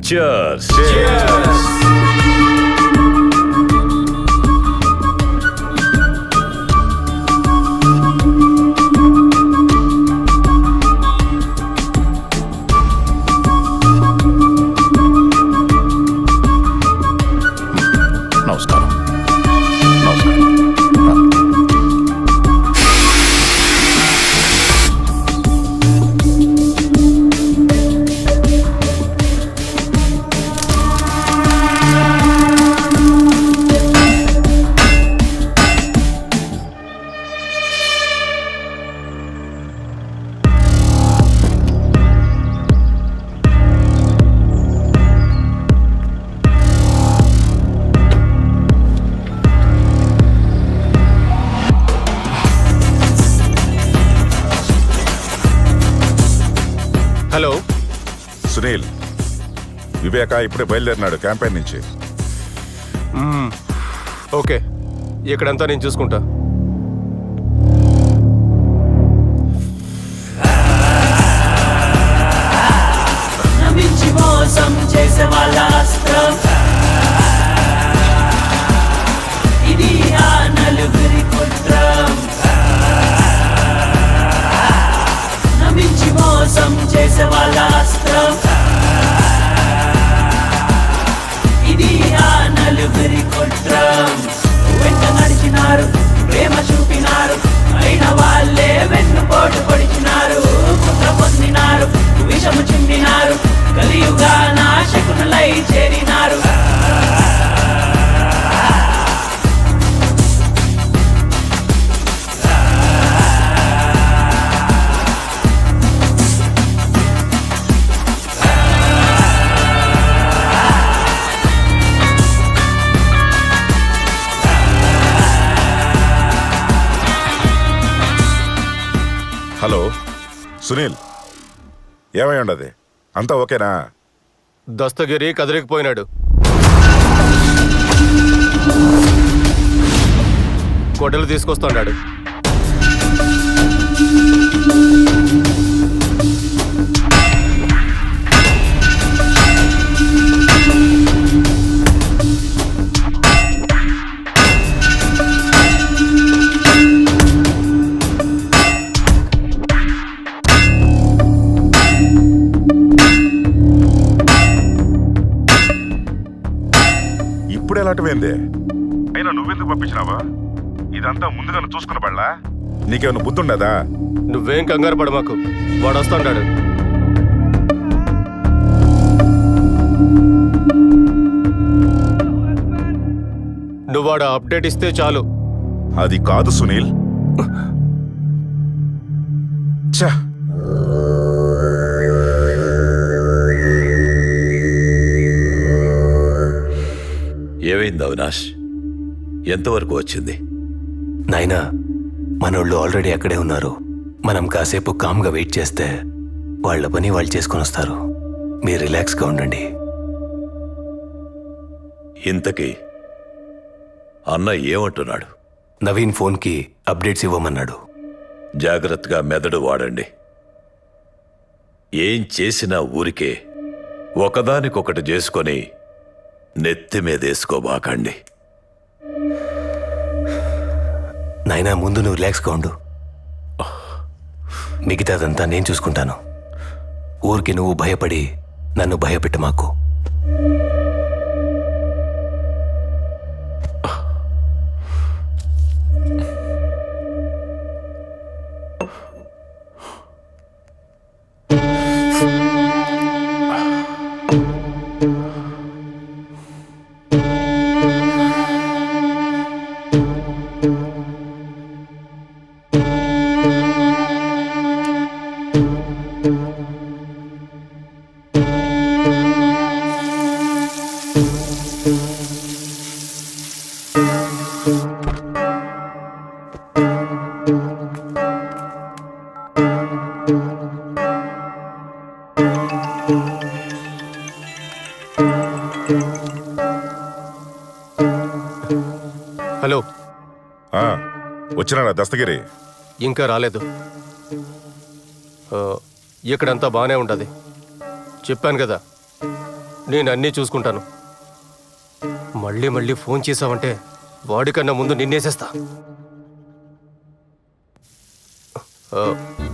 H: Cheers.
D: నమస్కారం. నమస్కారం.
N: హలో
K: సునీల్, వివేక ఇప్పుడే బయలుదేరినాడు క్యాంపెయిన్ నుంచి.
N: ఓకే, ఇక్కడంతా నేను చూసుకుంటా.
A: నమ్మించి మోసం చేసే వాళ్ళ అస్త్రం ఇది ఆ నలుగురి కుట్రం. నమ్మించి మోసం చేసే వాళ్ళ అస్త్రం ఇది ఆ నలుగురి కుట్రం. వెంట నడిచినారు, ప్రేమ చూపినారు, అయిన వాళ్ళే వెన్నుపోటు పొడిచినారు. కుట్ర పొందినారు, విషము చిందినారు, కలియుగా నాశకునులై చేరినారు.
K: హలో సునీల్, ఏమై ఉండదు? అంతా ఓకేనా?
N: దస్తగిరి కదిలికిపోయినాడు. గొడ్డలు తీసుకొస్తున్నాడు.
K: ఇప్పుడు ఎలాంటివేంది? అయినా నువ్వెందుకు పంపించినావా? ఇదంతా ముందుగా చూసుకున్న బళ్ళా? నీకేమైనా బుద్ధి ఉండదా?
N: నువ్వేం కంగారు పడ మాకు, వాడు వస్తాడు. నువ్వు వాడు అప్డేట్ ఇస్తే చాలు.
K: అది కాదు సునీల్. ఛ!
H: ఏమైంది అవినాష్? ఎంతవరకు వచ్చింది?
I: నాయనా, మనోళ్ళు ఆల్రెడీ అక్కడే ఉన్నారు. మనం కాసేపు కామ్గా వెయిట్ చేస్తే వాళ్ళ పని వాళ్ళు చేసుకొని వస్తారు. మీరు రిలాక్స్గా ఉండండి.
H: ఇంతకీ అన్న ఏమంటున్నాడు?
I: నవీన్ ఫోన్కి అప్డేట్స్ ఇవ్వమన్నాడు.
H: జాగ్రత్తగా మెదడు వాడండి. ఏం చేసినా ఊరికే ఒకదానికొకటి చేసుకొని నెత్తి మీదేసుకోబాకండి.
I: నాయనా, ముందు నువ్వు రిలాక్స్గా ఉండు. మిగతాదంతా నేను చూసుకుంటాను. ఊరికి నువ్వు భయపడి నన్ను భయపెట్ట మాకు.
N: హలో,
K: వచ్చినాడా దస్తగిరి?
N: ఇంకా రాలేదు. ఇక్కడంతా బాగానే ఉంటుంది. చెప్పాను కదా, నేను అన్నీ చూసుకుంటాను. మళ్ళీ మళ్ళీ ఫోన్ చేసావంటే వాడికన్నా ముందు నిన్నేసేస్తా.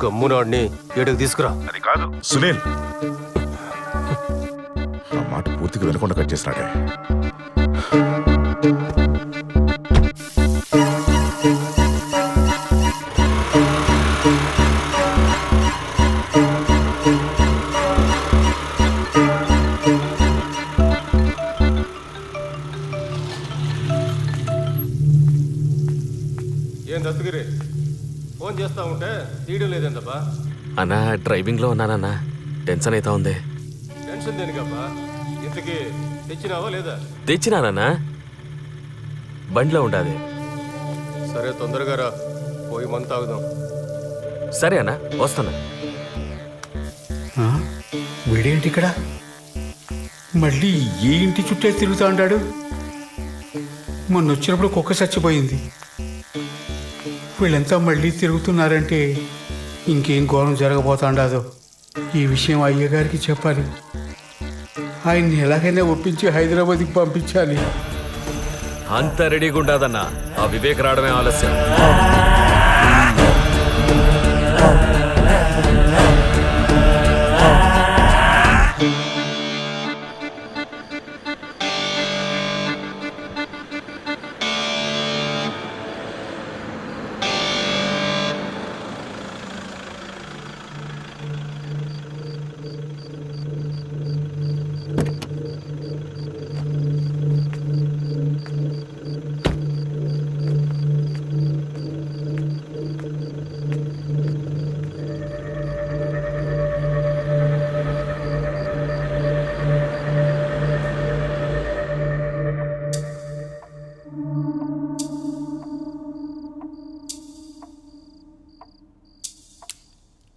N: గమ్మునాడిని ఏడుకు తీసుకురా.
K: అది కాదు
D: సునీల్, ఆ మాట పూర్తిగా వినకుండా కట్ చేసినాడే.
N: ఏం దస్తగిరి, ఫోన్ చేస్తా ఉంటే తీయడం లేదేందబ్బా?
I: అన్నా డ్రైవింగ్లో ఉన్నానన్నా, టెన్షన్ అవుతా ఉంది.
N: టెన్షన్ దేనికబ్బా? ఇంతకీ తెచ్చినావా లేదా?
I: తెచ్చినానన్నా, బండిలో ఉండాది.
N: సరే తొందరగా రా, పోయి మంత తాగుదాం.
I: సరే అన్నా, వస్తున్నా.
P: వీడేంటి ఇక్కడ మళ్ళీ ఏ ఇంటి చుట్టే తిరుగుతూ ఉంటాడు? మొన్న వచ్చినప్పుడు కుక్క చచ్చిపోయింది. వీళ్ళంతా మళ్ళీ తిరుగుతున్నారంటే ఇంకేం ఘోరం జరగబోతాండాదో. ఈ విషయం అయ్యగారికి చెప్పాలి. ఆయన్ని ఎలాగైనా ఒప్పించి హైదరాబాద్కి పంపించాలి.
I: అంత రెడీగా ఉండదన్నా, ఆ వివేక్ రావడమే ఆలస్యం.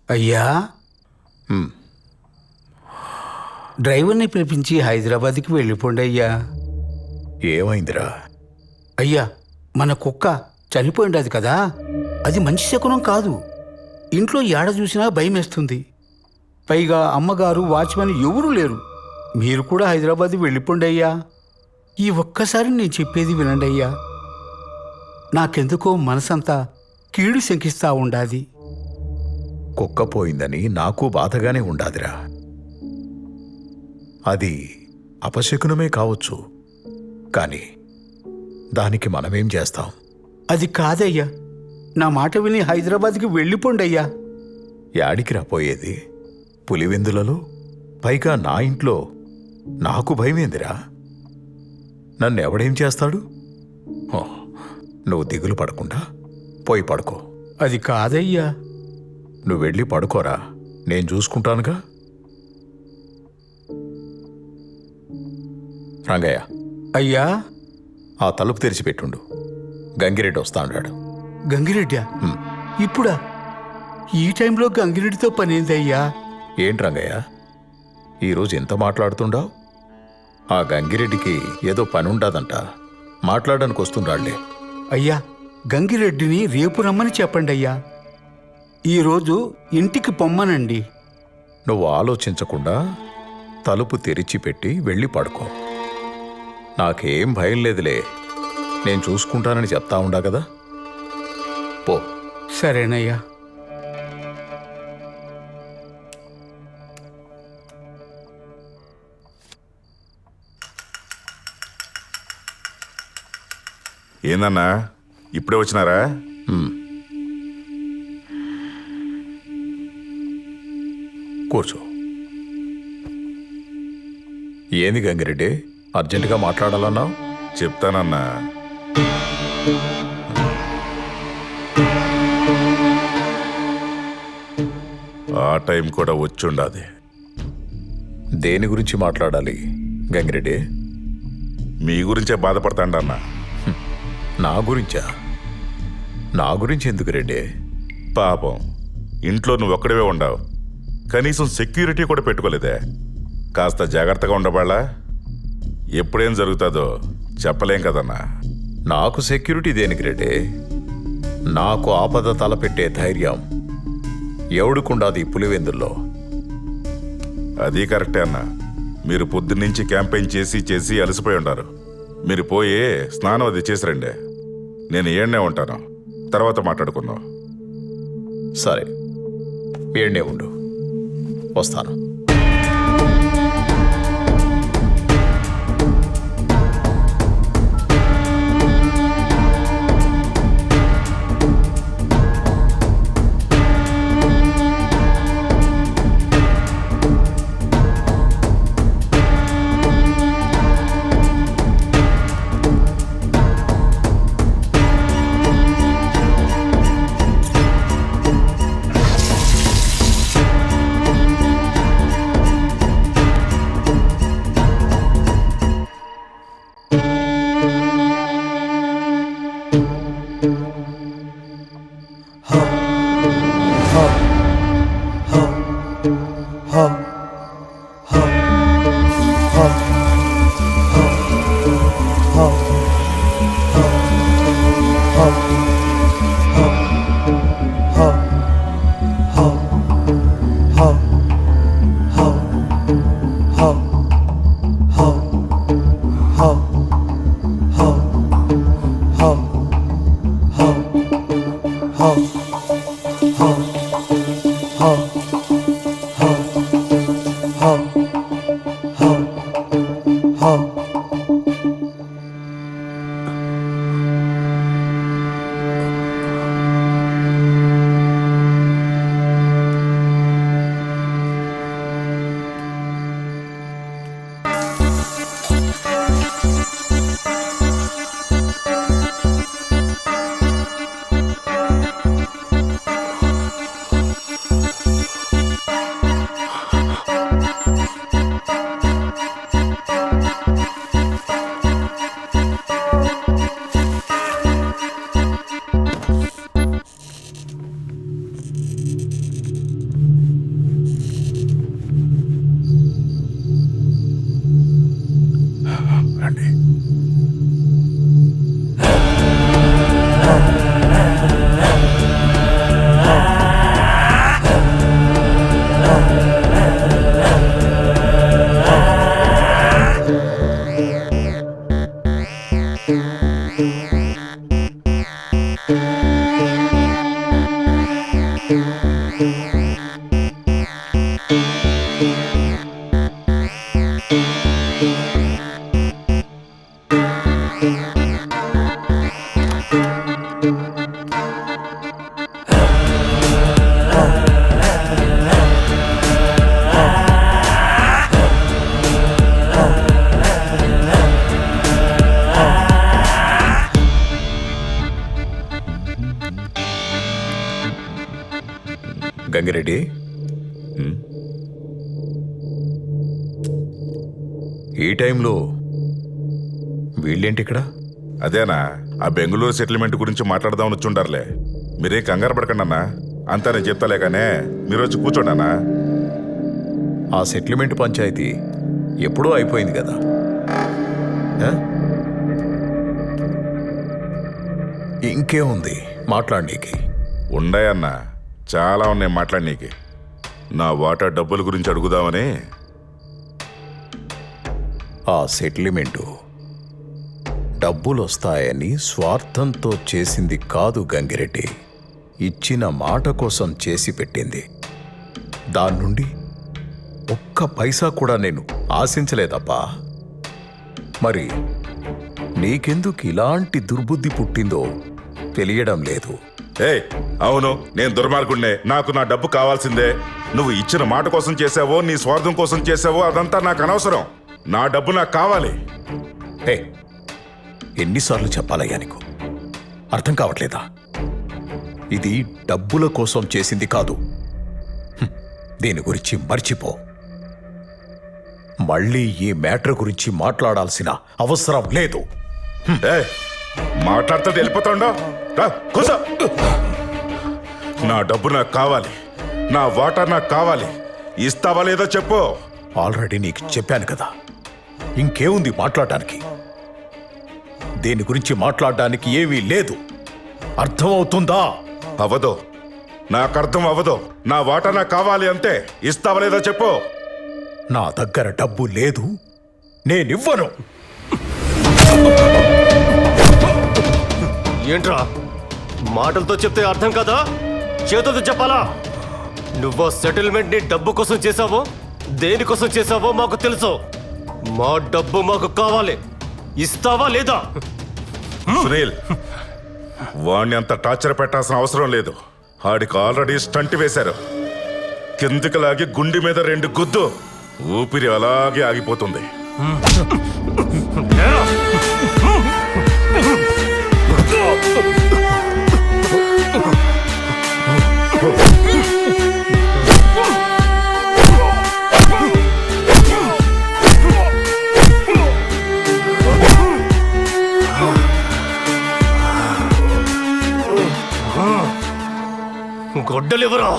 P: అయ్యా, డ్రైవర్ని పిలిపించి హైదరాబాద్కి వెళ్ళిపోండి అయ్యా.
D: ఏమైందిరా?
P: అయ్యా, మన కుక్క చనిపోయిండది కదా, అది మంచి శకునం కాదు. ఇంట్లో ఏడ చూసినా భయం వేస్తుంది. పైగా అమ్మగారు, వాచ్మెన్ ఎవరూ లేరు. మీరు కూడా హైదరాబాద్ వెళ్ళిపోండి అయ్యా. ఈ ఒక్కసారి నేను చెప్పేది వినండి అయ్యా. నాకెందుకో మనసంతా కీడు శంకిస్తా ఉండాది.
D: కుక్క పోయిందని నాకు బాధగానే ఉండాదిరా. అది అపశకునమే కావచ్చు, కానీ దానికి మనమేం చేస్తాం?
P: అది కాదయ్యా, నా మాట విని హైదరాబాద్కి వెళ్ళిపోండి అయ్యా.
D: యాడికి రాపోయేది? పులివెందులలో, పైగా నా ఇంట్లో. నాకు భయమేందిరా? నన్ను ఎవడేం చేస్తాడు? నువ్వు దిగులు పడకుండా పోయి పడుకో.
P: అది కాదయ్యా.
D: నువ్వు వెళ్ళి పడుకోరా, నేను చూసుకుంటానుగా. రంగయ్య,
P: అయ్యా,
D: ఆ తలుపు తెరిచిపెట్టుండు. గంగిరెడ్డి వస్తా అన్నాడు.
P: గంగిరెడ్డా? ఇప్పుడా? ఈ టైంలో గంగిరెడ్డితో పనేందయ్యా?
D: ఏంటి రంగయ్య, ఈరోజు ఎంత మాట్లాడుతుండావు? ఆ గంగిరెడ్డికి ఏదో పని ఉండదంట, మాట్లాడడానికి వస్తుండాళ్లే.
P: అయ్యా, గంగిరెడ్డిని రేపు రమ్మని చెప్పండి అయ్యా. ఈరోజు ఇంటికి పొమ్మనండి.
D: నువ్వు ఆలోచించకుండా తలుపు తెరిచిపెట్టి వెళ్ళి పడుకో. నాకేం భయం లేదులే, నేను చూసుకుంటానని చెప్తా ఉండా కదా. పో.
P: సరేనయ్యా.
K: ఏందన్నా ఇప్పుడే వచ్చినారా?
D: కూర్చో. ఏంది గంగిరెడ్డి, అర్జెంటుగా మాట్లాడాలన్నావు?
K: చెప్తానన్నా. ఆ టైం కూడా వచ్చుండాది.
D: దేని గురించి మాట్లాడాలి గంగిరెడ్డి?
K: మీ గురించే బాధపడతాండన్నా.
D: నా గురించా? నా గురించి ఎందుకు రెడ్డి?
K: పాపం, ఇంట్లో నువ్వు ఒక్కడివే ఉండవు, కనీసం సెక్యూరిటీ కూడా పెట్టుకోలేదే. కాస్త జాగ్రత్తగా ఉండబాళ్ళా? ఎప్పుడేం జరుగుతుందో చెప్పలేం కదన్నా.
D: నాకు సెక్యూరిటీ దేనికి రెడ్డి? నాకు ఆపద తలపెట్టే ధైర్యం ఎవడుకుండాది పులివెందుల్లో?
K: అది కరెక్టే అన్న. మీరు పొద్దున్నుంచి క్యాంపెయిన్ చేసి చేసి అలసిపోయి ఉంటారు. మీరు పోయి స్నానం అది చేసి రండి. నేను ఏడ్నే ఉంటాను, తర్వాత మాట్లాడుకుందాం.
D: సరే, ఏడ్నే ఉండు, వస్తాను. గంగిరెడ్డి, ఈ టైంలో వీళ్ళేంటి ఇక్కడ?
K: అదేనా, ఆ బెంగళూరు సెటిల్మెంట్ గురించి మాట్లాడదామని వచ్చుంటారులే. మీరే కంగారు పడకండి అన్నా, అంతా నేను చెప్తాలే కానీ మీరు వచ్చి కూర్చోండి అన్నా.
D: ఆ సెటిల్మెంట్ పంచాయతీ ఎప్పుడూ అయిపోయింది కదా. ఇంకేముంది మాట్లాడనీకి?
K: ఉండాయన్నా, చాలా ఉన్నాయి మాట్లాడనీకి. నా వాటా డబ్బుల గురించి అడుగుదామని.
D: ఆ సెటిల్మెంటు డబ్బులు వస్తాయని స్వార్థంతో చేసింది కాదు గంగిరెడ్డి, ఇచ్చిన మాట కోసం చేసి పెట్టింది. దాని నుండి ఒక్క పైసా కూడా నేను ఆశించలేదబ్బా. మరి నీకెందుకు ఇలాంటి దుర్బుద్ధి పుట్టిందో తెలియడం లేదు.
K: అవును, నేను దుర్మార్గుణ్ణే, నాకు నా డబ్బు కావాల్సిందే. నువ్వు ఇచ్చిన మాట కోసం చేసావో నీ స్వార్థం కోసం చేసావో అదంతా నాకు అనవసరం. నా డబ్బు నాకు కావాలి.
D: ఎన్నిసార్లు చెప్పాలయ్యా నీకు? అర్థం కావట్లేదా? ఇది డబ్బుల కోసం చేసింది కాదు. దీని గురించి మర్చిపో. మళ్ళీ ఈ మ్యాటర్ గురించి మాట్లాడాల్సిన అవసరం లేదు.
K: మాట్లాడితే వెళ్ళిపోతాండో. కూసో. నా డబ్బు నాకు కావాలి, నా వాటా నాకు కావాలి. ఇస్తావా లేదో చెప్పు.
D: ఆల్రెడీ నీకు చెప్పాను కదా, ఇంకేముంది మాట్లాడటానికి? దీని గురించి మాట్లాడడానికి ఏమీ లేదు. అర్థమవుతుందా?
K: అవదో. నాకు అర్థం అవ్వదు. నా వాటా నాకు కావాలి అంతే. ఇస్తావా లేదా చెప్పు.
D: నా దగ్గర డబ్బు లేదు, నేనివ్వను.
N: ఏంట్రా మాటలతో చెప్తే అర్థం కదా, చేతులతో చెప్పాలా? నువ్వు సెటిల్మెంట్ ని డబ్బు కోసం చేసావో దేనికోసం చేసావో మాకు తెలుసు. మా డబ్బు మాకు కావాలి. ఇస్తావా లేదా?
K: సునీల్, వాణ్ణి అంత టార్చర్ పెట్టాల్సిన అవసరం లేదు. ఆడికి ఆల్రెడీ స్టంట్ వేశారు. కిందికి లాగి గుండె మీద 2 గుద్దు. ఊపిరి అలాగే ఆగిపోతుంది.
N: గొడ్డలివరా?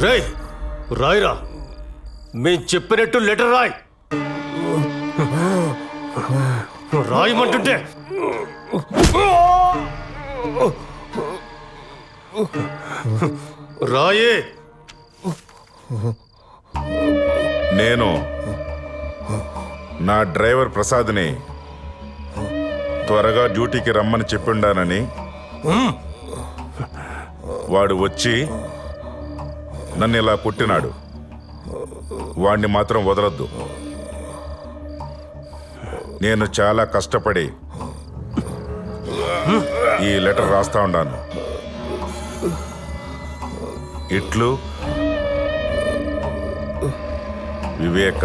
N: రేయ్, రాయిరా. మేం చెప్పినట్టు లెటర్ రాయ్. రాయమంటుంటే రాయే.
K: నేను నా డ్రైవర్ ప్రసాద్ని త్వరగా డ్యూటీకి రమ్మని చెప్పిండానని, వాడు వచ్చి నన్ను ఇలా పుట్టినాడు. వాణ్ణి మాత్రం వదలొద్దు. నేను చాలా కష్టపడి ఈ లెటర్ రాస్తా ఉన్నాను. ఇట్లు వివేక.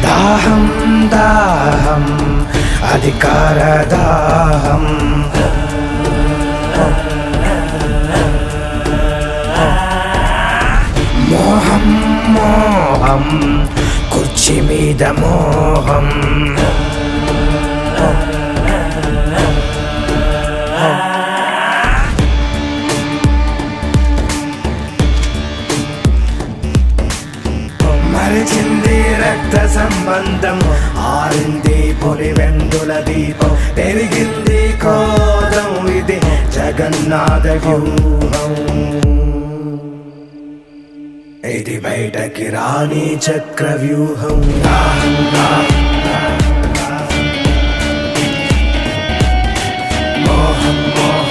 O: దాహం దాహం అధికార దాహం, మోహం మోహం కుర్చీ మీద మోహం, మరిచింది రక్త సంబంధం, ఆరింది పొలివెందుల దీపం, పెరిగింది కోదం, ఇది జగన్నాథ వ్యూహం, ఇది బయటకి రాని చక్ర వ్యూహం. మోహం మోహం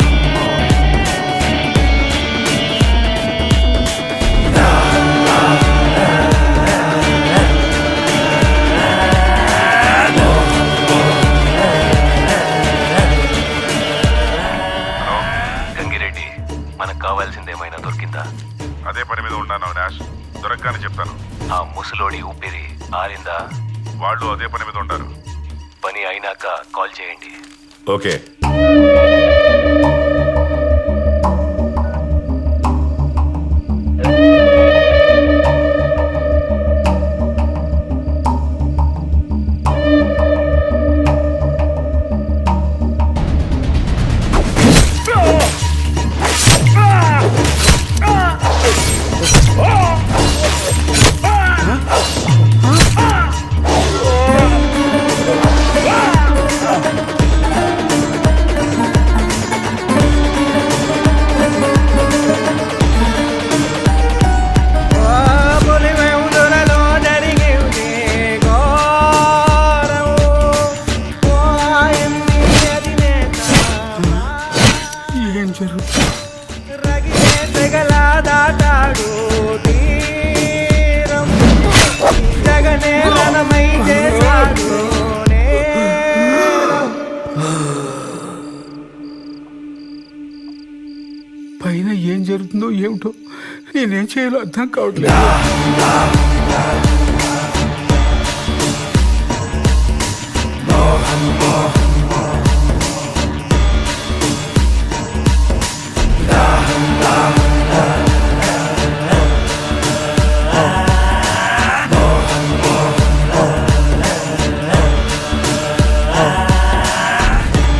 I: గంగిరెడ్డి, మనకు కావాల్సిందేమైనా దొరికిందా?
K: అదే పని మీద ఉన్నాను అవినాష్. దొరకగానే చెప్తాను.
I: ఆ ముసలోడి ఊపిరి ఆరిందా?
K: వాళ్ళు అదే పని మీద ఉంటారు.
I: పని అయినాక కాల్ చేయండి.
K: ఓకే.
A: తీరం జగనే రణమై చేశాడు నేరం.
P: పైన ఏం జరుగుతుందో ఏమిటో నేనేం చేయాలో అర్థం కావట్లేదు.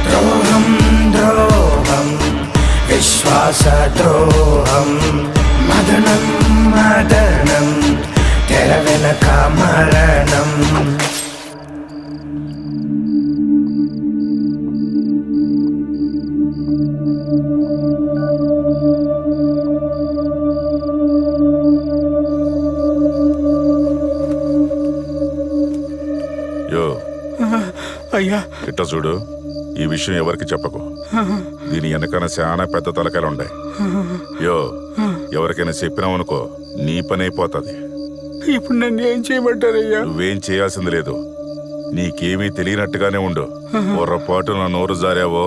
A: ద్రోహం ద్రోహం విశ్వాసద్రోహం మదనం మదనం తెర వెనక మరణం.
K: యో
P: అయ్యా
K: ఇట్ట చూడు, ఈ విషయం ఎవరికి చెప్పకు. దీని వెనకన చాలా పెద్ద తలకాయలు ఉన్నాయి. యో ఎవరికైనా చెప్పినావనుకో నీ పని అయిపోతుంది.
P: ఇప్పుడు నన్ను ఏం చేయమంటారయ్యా?
K: నువ్వేం చేయాల్సింది లేదు. నీకేమీ తెలియనట్టుగానే ఉండు. పొరపాటు నా నోరు జారావో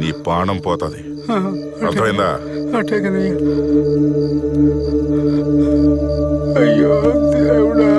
K: నీ ప్రాణం పోతుంది. అర్థమైందా?
P: అటే కదయ్యా. అయ్యో దేవుడా.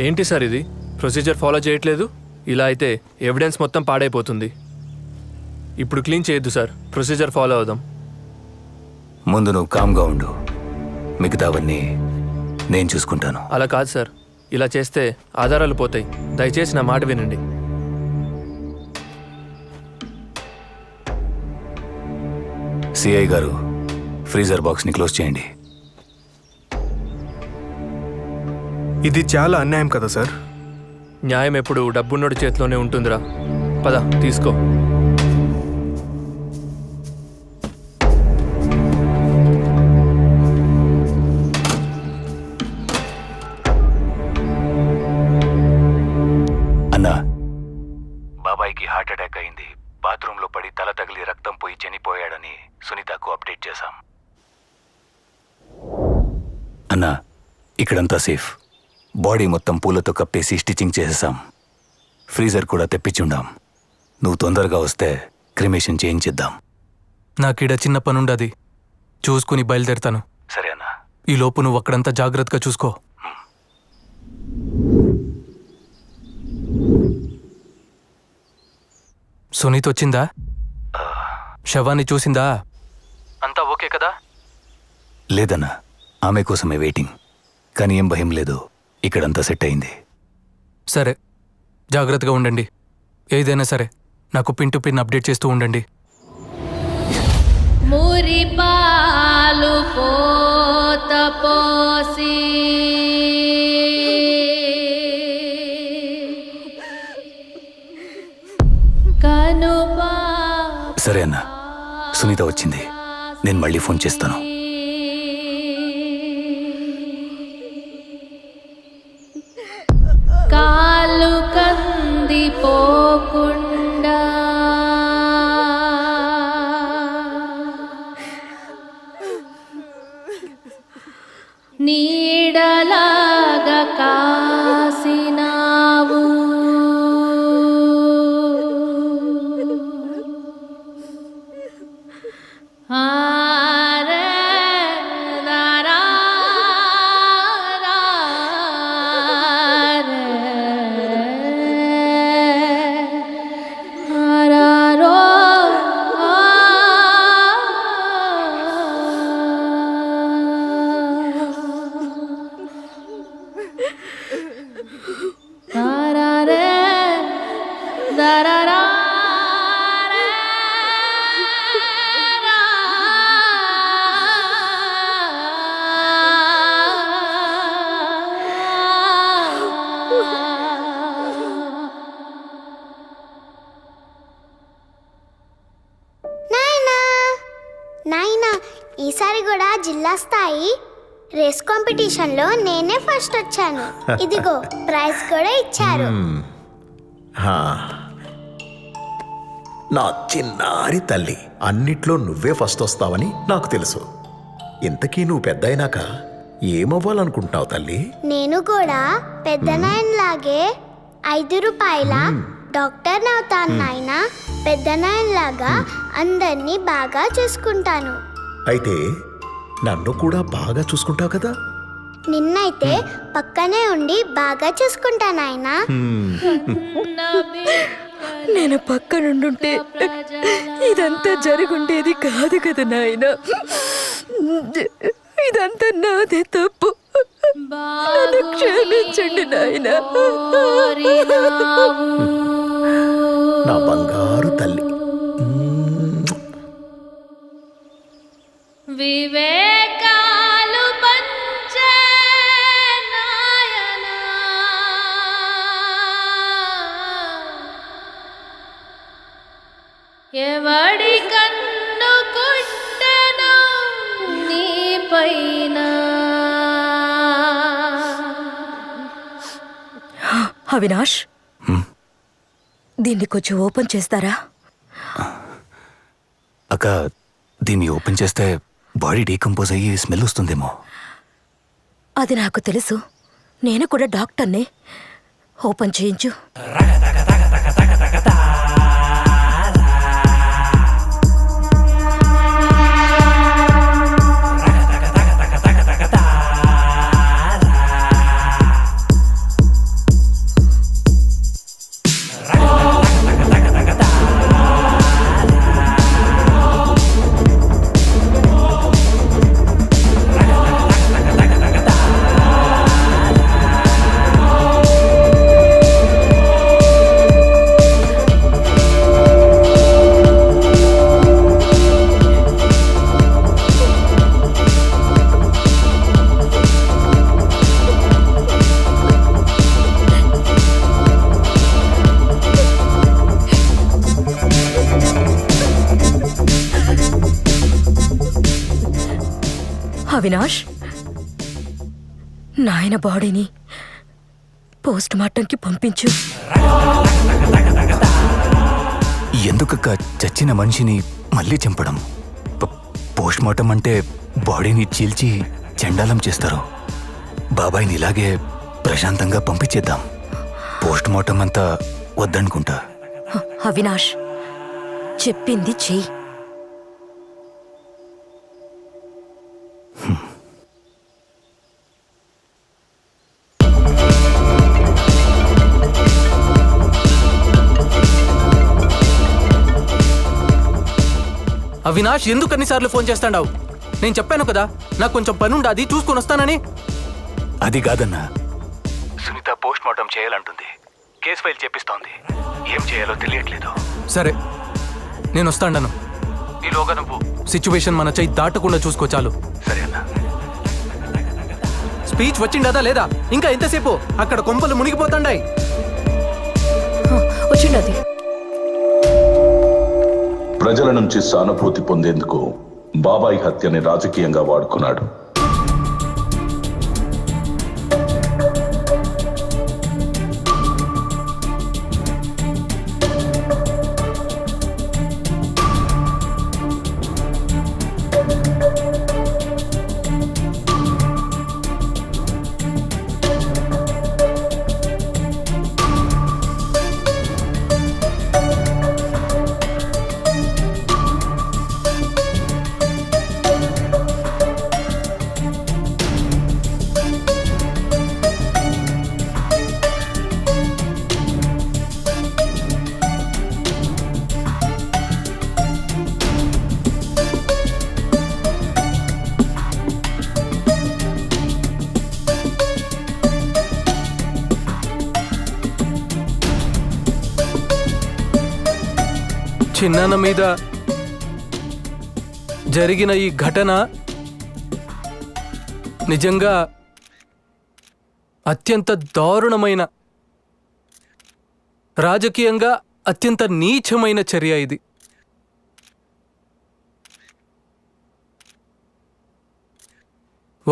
E: ఏంటి సార్ ఇది? ప్రొసీజర్ ఫాలో చేయట్లేదు. ఇలా అయితే ఎవిడెన్స్ మొత్తం పాడైపోతుంది. ఇప్పుడు క్లీన్ చేయొద్దు సార్, ప్రొసీజర్ ఫాలో అవుదాం.
I: ముందు నువ్వు కామ్గా ఉండు, మిగతావన్నీ నేను చూసుకుంటాను.
E: అలా కాదు సార్, ఇలా చేస్తే ఆధారాలు పోతాయి. దయచేసి నా మాట వినండి.
I: సిఐ గారు, ఫ్రీజర్ బాక్స్ని క్లోజ్ చేయండి.
E: ఇది చాలా అన్యాయం కదా సార్. న్యాయం ఎప్పుడు డబ్బున్నోడి చేతిలోనే ఉంటుందిరా. పద తీసుకో.
I: అన్నా, బాబాయ్కి హార్ట్ అటాక్ అయింది. బాత్రూంలో పడి తల తగిలి రక్తం పోయి చనిపోయాడని సునీతకు అప్డేట్ చేశాం. అన్నా, ఇక్కడంతా సేఫ్. బాడీ మొత్తం పూలతో కప్పేసి స్టిచ్చింగ్ చేసేసాం. ఫ్రీజర్ కూడా తెప్పించుండాం. నువ్వు తొందరగా వస్తే క్రిమేషన్ చేయించిద్దాం.
E: నాకీడ చిన్న పనుండది, చూసుకుని బయలుదేరుతాను.
I: సరే అన్నా.
E: ఈ లోపు నువ్వు అక్కడంతా జాగ్రత్తగా చూసుకో. సునీత్ వచ్చిందా? శవాన్ని చూసిందా? అంతా ఓకే కదా?
I: లేదన్నా, ఆమె కోసమే వెయిటింగ్. కానీ ఏం భయం లేదు, ఇక్కడంతా సెట్ అయింది.
E: సరే, జాగ్రత్తగా ఉండండి. ఏదైనా సరే నాకు పిన్ టు పిన్ అప్డేట్ చేస్తూ ఉండండి.
J: మురిపాలు పోత పోసి కనుపా.
I: సరే అన్నా, సునీత వచ్చింది. నేను మళ్ళీ ఫోన్ చేస్తాను.
J: కాలు కందిపోకుండా నీడలాగా కాసినావు. నాయనా ఈసారి కూడా జిల్లా స్థాయి రేస్ కాంపిటీషన్లో నేనే ఫస్ట్ వచ్చాను. ఇదిగో ప్రైజ్ కూడా ఇచ్చారు.
D: హా. నా చిన్నారి తల్లి, అన్నిట్లో నువ్వే ఫస్ట్ వస్తావని నాకు తెలుసు. ఇంతకీ నువ్వు పెద్ద అయినాక ఏమవ్వాలనుకుంటున్నావు తల్లి?
J: నేను కూడా పెద్ద నాయనలాగే 5 రూపాయల డాక్టర్ అవుతాను నాయనా. పెద్ద నాయనలాగా అందరినీ బాగా చూసుకుంటాను.
D: అయితే నన్ను కూడా బాగా చూసుకుంటావు కదా?
J: నిన్నైతే పక్కనే ఉండి బాగా చూసుకుంటా నాయనా.
C: నేను పక్కనుండుంటే ఇదంతా జరుగుండేది కాదు కదా నాయన. ఇదంతా నాదే తప్పు. నన్ను క్షమించండి నాయన.
D: నా బంగారు తల్లి.
Q: వివేకాలు పంచే నాయనా, ఎవడి కన్ను కుట్టెను నీ పైన.
C: అవినాష్, దీన్ని కొంచెం ఓపెన్ చేస్తారా?
I: అక్క, దీన్ని ఓపెన్ చేస్తే బాడీ డీకంపోజ్ అయ్యి స్మెల్ వస్తుందేమో.
C: అది నాకు తెలుసు. నేను కూడా డాక్టర్ని. ఓపెన్ చేయించు. అవినాష్, నాయన బాడీని పోస్ట్ మార్టంకి పంపించు.
I: ఎందుకక్క చచ్చిన మనిషిని మళ్ళీ చంపడం? పోస్ట్ మార్టం అంటే బాడీని చీల్చి చండాలం చేస్తారు. బాబాయ్ని ఇలాగే ప్రశాంతంగా పంపించేద్దాం. పోస్ట్ మార్టం అంతా వద్దనుకుంటా.
C: అవినాష్, చెప్పింది చెయ్యి.
E: అవినాష్, ఎందుకు అన్నిసార్లు ఫోన్ చేస్తాడావు? నేను చెప్పాను కదా, నాకు కొంచెం పని ఉండాది, చూసుకొని వస్తానని.
I: అది కాదన్నా, సునీత పోస్ట్ మార్టం చేయాలంటుంది. కేసు ఫైల్ చేపిస్తోంది. ఏం చేయాలో తెలియట్లేదు.
E: సరే, నేను వస్తాను. ఈలోగా నువ్వు సిచ్యువేషన్ మన చెయ్యి దాటకుండా చూసుకో చాలు.
I: సరే అన్నా.
E: స్పీచ్ వచ్చిండదా లేదా? ఇంకా ఎంతసేపు? అక్కడ కొంపలు మునిగిపోతాండాయి.
C: వచ్చిండది.
B: ప్రజల నుంచి సానుభూతి పొందేందుకు బాబాయ్ హత్యని రాజకీయంగా వాడుకున్నాడు.
E: చిన్నాన్న మీద జరిగిన ఈ ఘటన నిజంగా అత్యంత దారుణమైన, రాజకీయంగా అత్యంత నీచమైన చర్య ఇది.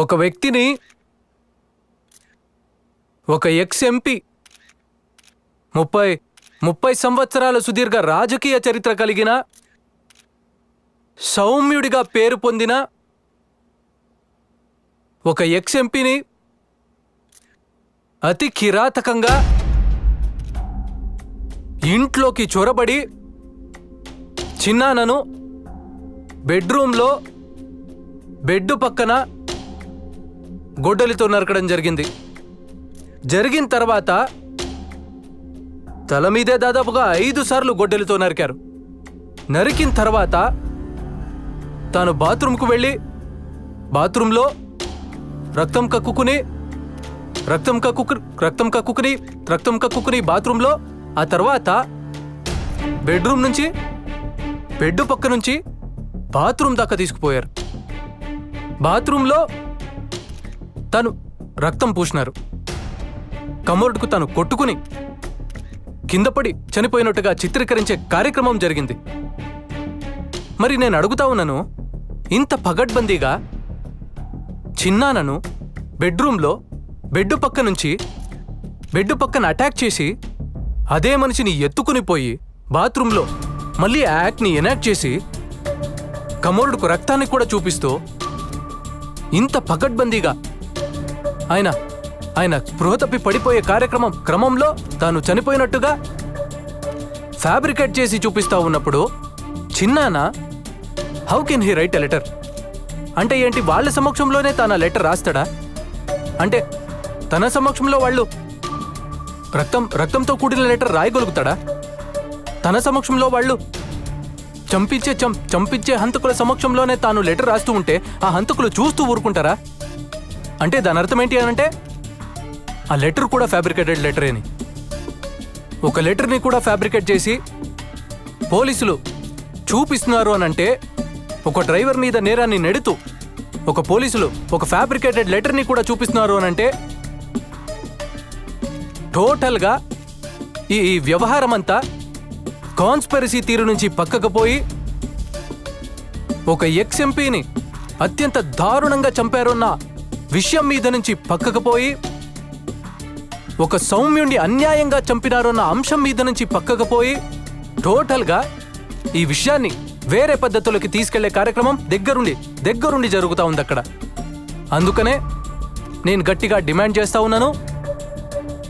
E: ఒక వ్యక్తిని, ఒక ఎక్స్ ఎంపీ 30 సంవత్సరాల సుదీర్ఘ రాజకీయ చరిత్ర కలిగిన, సౌమ్యుడిగా పేరు పొందిన ఒక ఎక్స్ ఎంపీని అతి కిరాతకంగా ఇంట్లోకి చొరబడి చిన్నానను బెడ్రూమ్లో బెడ్ పక్కన గొడ్డలితో నరకడం జరిగింది. జరిగిన తర్వాత తల మీదే దాదాపుగా 5 సార్లు గొడ్డలితో నరికారు. నరికిన తర్వాత తాను బాత్రూంకు వెళ్ళి బాత్రూంలో రక్తం కక్కుకుని బాత్రూంలో, ఆ తర్వాత బెడ్రూమ్ నుంచి బెడ్ పక్క నుంచి బాత్రూమ్ దాకా తీసుకుపోయారు. బాత్రూంలో తను రక్తం పూసినారు. కమోడ్కు తను కొట్టుకుని కిందపడి చనిపోయినట్టుగా చిత్రీకరించే కార్యక్రమం జరిగింది. మరి నేను అడుగుతా ఉన్నాను, ఇంత పగడ్బందీగా చిన్నానను బెడ్రూమ్లో బెడ్ పక్కన అటాక్ చేసి అదే మనిషిని ఎత్తుకుని పోయి బాత్రూంలో మళ్ళీ యాక్ట్ని ఎనాక్ట్ చేసి కమోరుడుకు రక్తాన్ని కూడా చూపిస్తూ ఇంత పగడ్బందీగా ఆయన స్పృహ తప్పి పడిపోయే క్రమంలో తాను చనిపోయినట్టుగా ఫ్యాబ్రికేట్ చేసి చూపిస్తా ఉన్నప్పుడు చిన్నాన how can he write a letter? అంటే ఏంటి, వాళ్ళ సమక్షంలోనే తాను లెటర్ రాస్తాడా? అంటే తన సమక్షంలో వాళ్ళు రక్తంతో కూడిన లెటర్ రాయగలుగుతాడా? తన సమక్షంలో వాళ్ళు చంపించే హంతకుల సమక్షంలోనే తాను లెటర్ రాస్తూ ఉంటే ఆ హంతకులు చూస్తూ ఊరుకుంటారా? అంటే దాని అర్థం ఏంటి అనంటే ఆ లెటర్ కూడా ఫ్యాబ్రికేటెడ్ లెటరే అని. ఒక లెటర్ని కూడా ఫ్యాబ్రికేట్ చేసి పోలీసులు చూపిస్తున్నారు అనంటే, ఒక డ్రైవర్ మీద నేరాన్ని నెడుతూ పోలీసులు ఒక ఫ్యాబ్రికేటెడ్ లెటర్ని కూడా చూపిస్తున్నారు అనంటే టోటల్గా ఈ వ్యవహారం అంతా కాన్స్పిరసీ తీరు నుంచి పక్కకు పోయి ఒక ఎక్స్ ఎంపీని అత్యంత దారుణంగా చంపారన్న విషయం మీద నుంచి పక్కకు పోయి ఒక సౌమ్యుణ్ణి అన్యాయంగా చంపినారన్న అంశం మీద నుంచి పక్కకు పోయి టోటల్గా ఈ విషయాన్ని వేరే పద్ధతులకి తీసుకెళ్లే కార్యక్రమం దగ్గరుండి జరుగుతూ ఉంది అక్కడ. అందుకనే నేను గట్టిగా డిమాండ్ చేస్తా ఉన్నాను,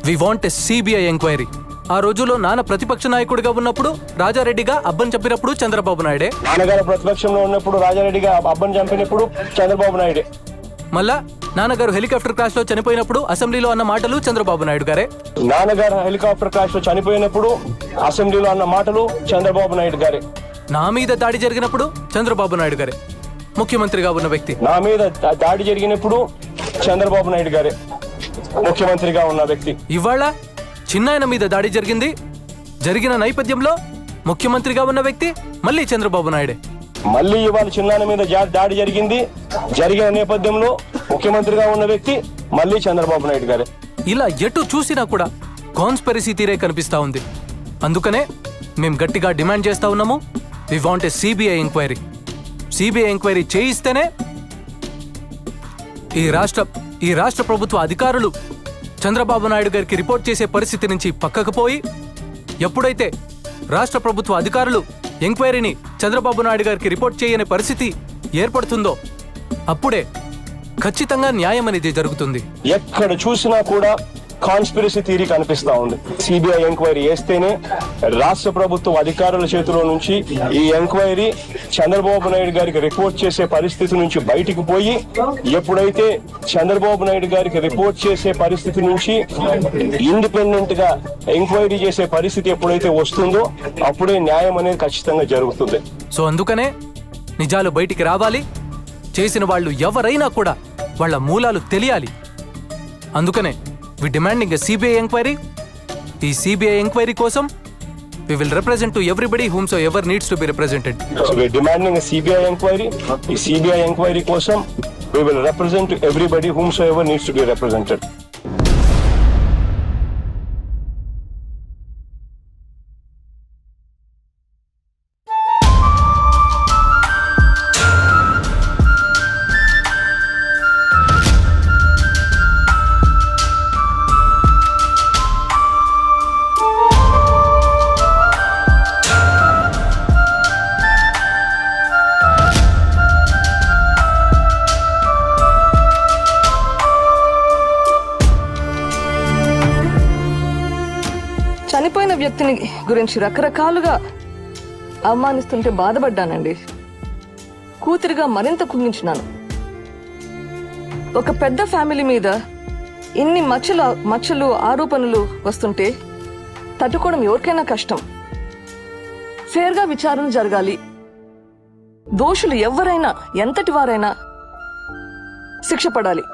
E: we want a CBI enquiry. ఆ రోజుల్లో నాన్న ప్రతిపక్ష నాయకుడిగా ఉన్నప్పుడు రాజారెడ్డిగా అబ్బన్ చంపినప్పుడు చంద్రబాబు నాయుడే,
N: నాన్నగారు ప్రతిపక్షంలో ఉన్నప్పుడు రాజారెడ్డిగా అబ్బన్ చంపినప్పుడు చంద్రబాబు నాయుడే,
E: మళ్ళా నాన్నగారు హెలికాప్టర్ క్రాష్ లో చనిపోయినప్పుడు అసెంబ్లీలో అన్న మాటలు చంద్రబాబు నాయుడు గారే,
N: నాన్నగారు హెలికాప్టర్ క్రాష్ లో చనిపోయినప్పుడు అసెంబ్లీలో అన్న మాటలు చంద్రబాబు నాయుడు గారే,
E: నా మీద దాడి జరిగినప్పుడు చంద్రబాబు నాయుడు గారే ముఖ్యమంత్రిగా ఉన్న వ్యక్తి,
N: నా మీద దాడి జరిగినప్పుడు చంద్రబాబు నాయుడు గారే ముఖ్యమంత్రిగా ఉన్న వ్యక్తి.
E: ఇవాళ చిన్నాయన మీద దాడి జరిగిన నేపథ్యంలో ముఖ్యమంత్రిగా ఉన్న వ్యక్తి మళ్ళీ చంద్రబాబు నాయుడే.
N: మళ్ళీ ఇవాళ చిన్నాయన మీద దాడి జరిగిన నేపథ్యంలో ముఖ్యమంత్రిగా ఉన్న వ్యక్తి మళ్ళీ చంద్రబాబు నాయుడు గారే.
E: ఇలా ఎటు చూసినా కూడా కాన్స్పిరసీ తీరే కనిపిస్తా ఉంది. అందుకనే మేము గట్టిగా డిమాండ్ చేస్తా ఉన్నాము, we want a CBI enquiry. CBI enquiry చేయిస్తేనే ఈ రాష్ట్ర ప్రభుత్వ అధికారులు చంద్రబాబు నాయుడు గారికి రిపోర్ట్ చేసే పరిస్థితి నుంచి పక్కకు పోయి, ఎప్పుడైతే రాష్ట్ర ప్రభుత్వ అధికారులు ఎంక్వైరీని చంద్రబాబు నాయుడు గారికి రిపోర్ట్ చేయని పరిస్థితి ఏర్పడుతుందో అప్పుడే ఖచ్చితంగా న్యాయం అనేది జరుగుతుంది.
N: ఎక్కడ చూసినా కూడా కాన్స్పిరసీ థియరీ కనిపిస్తా ఉంది. సిబిఐ ఎంక్వైరీ చేస్తేనే రాష్ట్ర ప్రభుత్వ అధికారుల చేతిలో నుంచి ఈ ఎంక్వైరీ చంద్రబాబు నాయుడు గారికి రిపోర్ట్ చేసే పరిస్థితి నుంచి బయటికి పోయి, ఎప్పుడైతే చంద్రబాబు నాయుడు గారికి రిపోర్ట్ చేసే పరిస్థితి నుంచి ఇండిపెండెంట్ గా ఎంక్వైరీ చేసే పరిస్థితి ఎప్పుడైతే వస్తుందో అప్పుడే న్యాయం అనేది ఖచ్చితంగా జరుగుతుంది.
E: సో అందుకనే నిజాలు బయటికి రావాలి, చేసిన వాళ్ళు ఎవరైనా కూడా వాళ్ళ మూలాలు తెలియాలి. అందుకనే we demanding a CBI inquiry. ఈ CBI inquiry కోసం we will represent to everybody whomsoever needs to be represented.
N: So we are demanding a CBI inquiry. ఈ CBI inquiry కోసం we will represent to everybody whomsoever needs to be represented.
R: వ్యక్తిని గురించి రకరకాలుగా అవమానిస్తుంటే బాధపడ్డానండి. కూతురిగా మరింత కుంగించినాను. ఒక పెద్ద family మీద ఇన్ని మచ్చలు ఆరోపణలు వస్తుంటే తట్టుకోవడం ఎవరికైనా కష్టం. ఫేర్గా విచారణ జరగాలి. దోషులు ఎవరైనా ఎంతటి వారైనా శిక్ష పడాలి.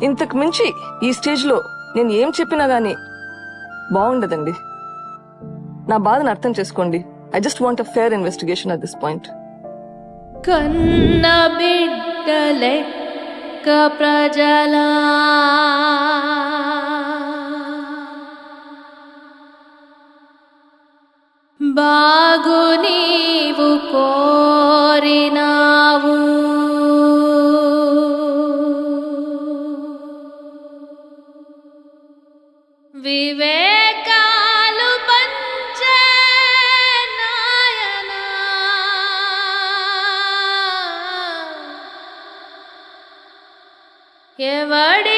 R: ఇంతకు మించి ఈ స్టేజ్లో నేను ఏం చెప్పినా గానీ బాగుండదండి. నా బాధను అర్థం చేసుకోండి. I just want a fair investigation at this point.
Q: కన్న బిడ్డలెక్క ప్రజలా బాగు నీవు కోరినావు, వివేకాలు పంచే నాయనా, ఎవడి